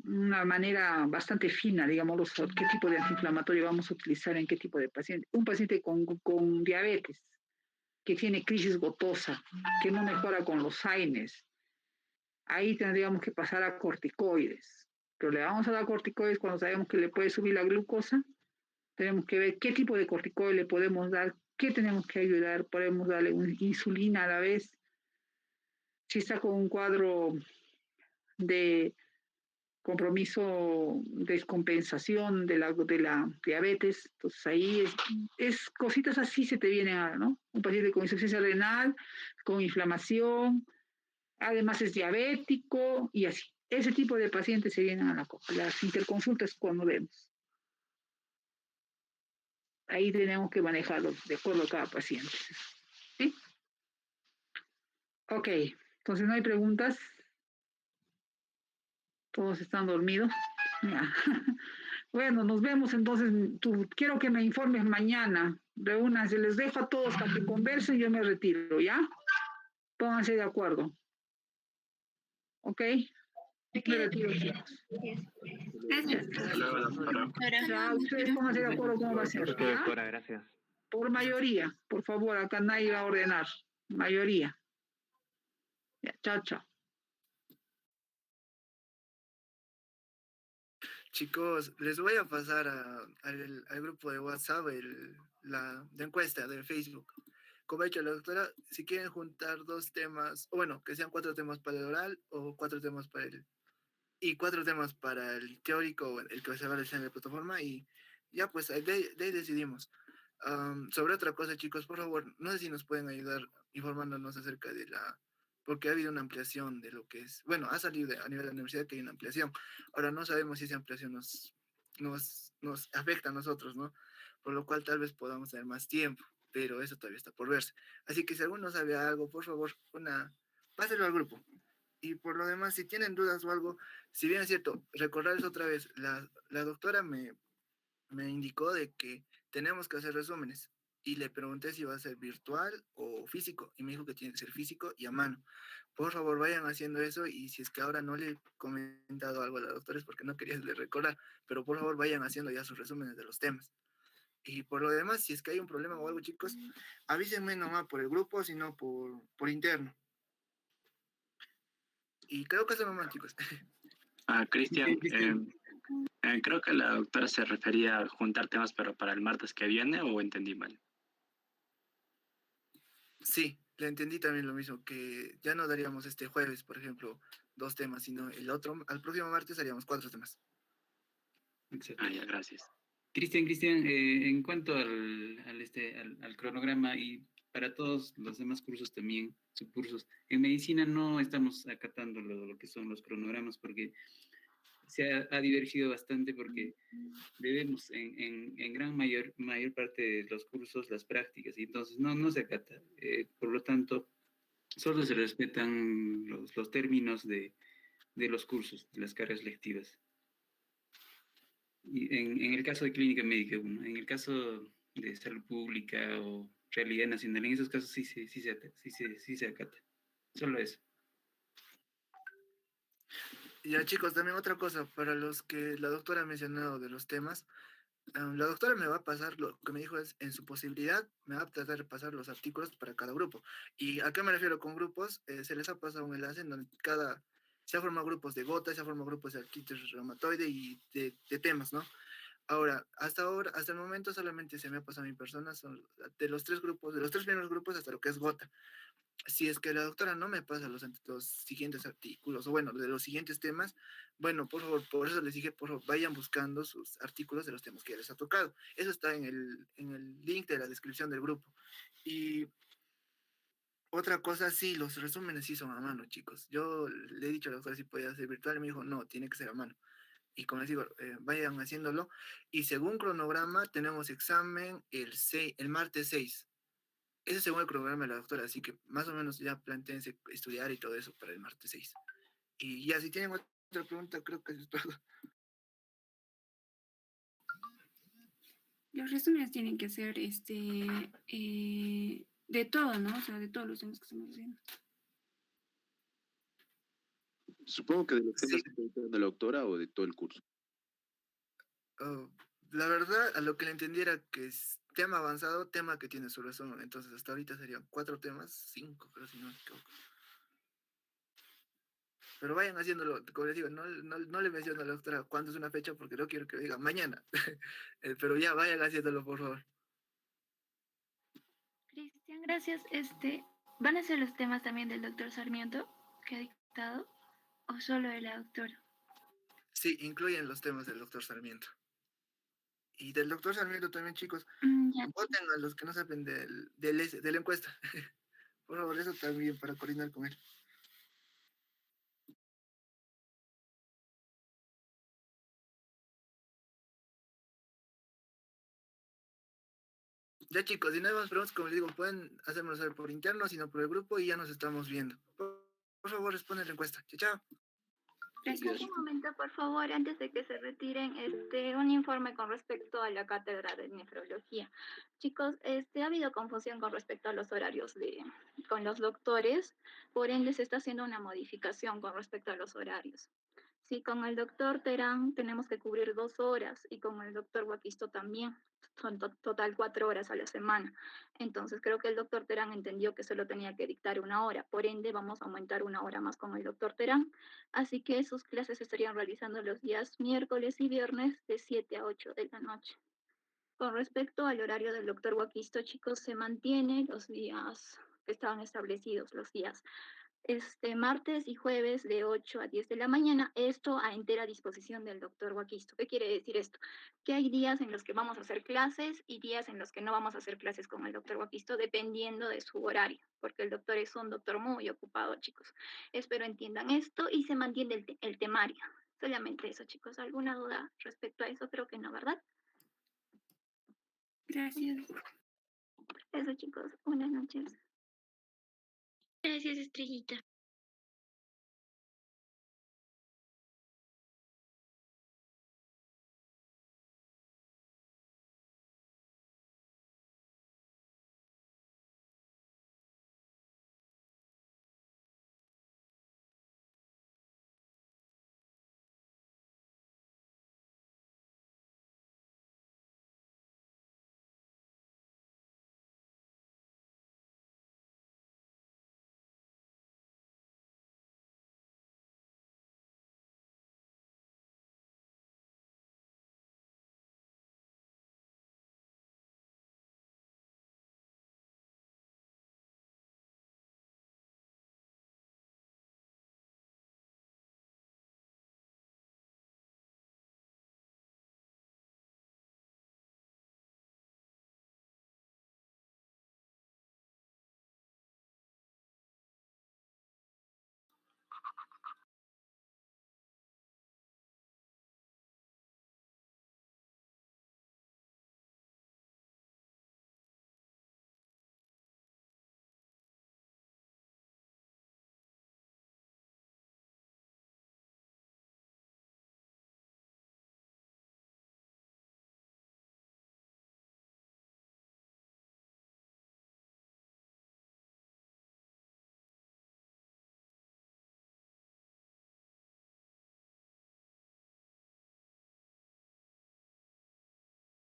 una manera bastante fina, digamos, qué tipo de antiinflamatorio vamos a utilizar en qué tipo de paciente. Un paciente con diabetes, que tiene crisis gotosa, que no mejora con los AINES, ahí tendríamos que pasar a corticoides. Pero le vamos a dar corticoides cuando sabemos que le puede subir la glucosa. Tenemos que ver qué tipo de corticoide le podemos dar, qué tenemos que ayudar. Podemos darle insulina a la vez. Si está con un cuadro de compromiso, descompensación de la diabetes, entonces ahí es cositas así se te vienen a, ¿no? Un paciente con insuficiencia renal, con inflamación, además es diabético y así. Ese tipo de pacientes se vienen a las interconsultas cuando vemos. Ahí tenemos que manejarlos de acuerdo a cada paciente. ¿Sí? Ok, entonces no hay preguntas. Todos están dormidos. Ya. Bueno, nos vemos entonces. Quiero que me informes mañana. Reúnanse, les dejo a todos para que conversen y yo me retiro, ¿ya? Pónganse de acuerdo. ¿Ok? Me retiro, chicos. Gracias. Hasta luego, doctora. Ya, ustedes pónganse de acuerdo cómo va a ser. Ok, ¿Ya? doctora, gracias. Por mayoría, por favor, acá nadie va a ordenar. Mayoría. Ya, chao, chao. Chicos, les voy a pasar al grupo de WhatsApp la encuesta de Facebook. Como ha dicho la doctora, si quieren juntar 2 temas, o bueno, que sean 4 temas para el oral o 4 temas para y 4 temas para el teórico, el que se va a realizar en la plataforma, y ya pues de ahí decidimos. Sobre otra cosa, chicos, por favor, no sé si nos pueden ayudar informándonos acerca de porque ha habido una ampliación de lo que es, bueno, ha salido a nivel de la universidad que hay una ampliación. Ahora no sabemos si esa ampliación nos afecta a nosotros, ¿no? Por lo cual tal vez podamos tener más tiempo, pero eso todavía está por verse. Así que si alguno sabe algo, por favor, páselo al grupo. Y por lo demás, si tienen dudas o algo, si bien es cierto, recordarles otra vez, la doctora me indicó de que tenemos que hacer resúmenes y le pregunté si va a ser virtual o físico y me dijo que tiene que ser físico y a mano. Por favor, vayan haciendo eso y si es que ahora no le he comentado algo a la doctora es porque no quería recordar, pero por favor vayan haciendo ya sus resúmenes de los temas. Y por lo demás, si es que hay un problema o algo, chicos, avísenme nomás por el grupo, sino por interno. Y creo que eso nomás, chicos. Cristian, creo que la doctora se refería a juntar temas, pero para el martes que viene, ¿o entendí mal? Sí, le entendí también lo mismo, que ya no daríamos este jueves, por ejemplo, 2 temas, sino el otro, al próximo martes haríamos 4 temas. Exacto. Ah, ya, gracias. Cristian, en cuanto al cronograma y para todos los demás cursos también, subcursos, en medicina no estamos acatando lo que son los cronogramas porque ha divergido bastante porque debemos en gran mayor parte de los cursos las prácticas y entonces no se acata. Por lo tanto, solo se respetan los términos de los cursos, de las cargas lectivas. Y en el caso de clínica médica, uno, en el caso de salud pública o realidad nacional, en esos casos sí se acata. Solo eso. Ya chicos, también otra cosa, para los que la doctora ha mencionado de los temas, la doctora me va a pasar, lo que me dijo es, en su posibilidad, me va a tratar de pasar los artículos para cada grupo. ¿Y a qué me refiero con grupos? Se les ha pasado un enlace en donde se ha formado grupos de gota, se ha formado grupos de artritis reumatoide y de temas, ¿no? Ahora, hasta el momento solamente se me ha pasado a mi persona, son de los 3 grupos, de los 3 primeros grupos hasta lo que es gota. Si es que la doctora no me pasa los siguientes artículos, o bueno, de los siguientes temas, bueno, por favor, por eso les dije, por favor, vayan buscando sus artículos de los temas que ya les ha tocado. Eso está en el link de la descripción del grupo. Y otra cosa, sí, los resúmenes sí son a mano, chicos. Yo le he dicho a la doctora si podía ser virtual y me dijo, no, tiene que ser a mano. Y como les digo, vayan haciéndolo. Y según cronograma, tenemos examen el martes 6. Ese es según el cronograma de la doctora, así que más o menos ya plantéense estudiar y todo eso para el martes 6. Y ya, si tienen otra pregunta, creo que eso es todo. Los resúmenes tienen que ser de todo, ¿no? O sea, de todos los temas que estamos haciendo. Supongo que de los temas Sí. que está dictando la doctora o de todo el curso. La verdad, a lo que le entendiera que es tema avanzado, tema que tiene su resumen. Entonces, hasta ahorita serían 4 temas, 5, creo, si no me equivoco. Pero vayan haciéndolo, como les digo, no le menciono a la doctora cuándo es una fecha porque no quiero que diga mañana. Pero ya, vayan haciéndolo, por favor. Cristian, gracias. ¿Van a ser los temas también del doctor Sarmiento que ha dictado o solo de la doctora? Sí, incluyen los temas del doctor Sarmiento. Y del doctor Sarmiento también, chicos, Ya. voten a los que no saben de la encuesta. Por favor, eso también para coordinar con él. Ya chicos, si no hay más preguntas, como les digo, pueden hacérmelo saber por interno, sino por el grupo y ya nos estamos viendo. Por favor, responden la encuesta. Chao, chao. Gracias. Un momento, por favor, antes de que se retiren, un informe con respecto a la cátedra de nefrología. Chicos, ha habido confusión con respecto a los horarios con los doctores, por ende se está haciendo una modificación con respecto a los horarios. Sí, con el doctor Terán tenemos que cubrir 2 horas y con el doctor Guaquisto también, son total 4 horas a la semana. Entonces creo que el doctor Terán entendió que solo tenía que dictar 1 hora, por ende vamos a aumentar 1 hora más con el doctor Terán. Así que sus clases se estarían realizando los días miércoles y viernes de 7 a 8 de la noche. Con respecto al horario del doctor Guaquisto, chicos, se mantiene los días que estaban establecidos, los días martes y jueves de 8 a 10 de la mañana, esto a entera disposición del doctor Guaquisto. ¿Qué quiere decir esto? Que hay días en los que vamos a hacer clases y días en los que no vamos a hacer clases con el doctor Guaquisto, dependiendo de su horario, porque el doctor es un doctor muy ocupado, chicos. Espero entiendan esto y se mantiene el temario. Solamente eso, chicos. ¿Alguna duda respecto a eso? Creo que no, ¿verdad? Gracias. Eso, chicos. Buenas noches. Gracias, Estrellita.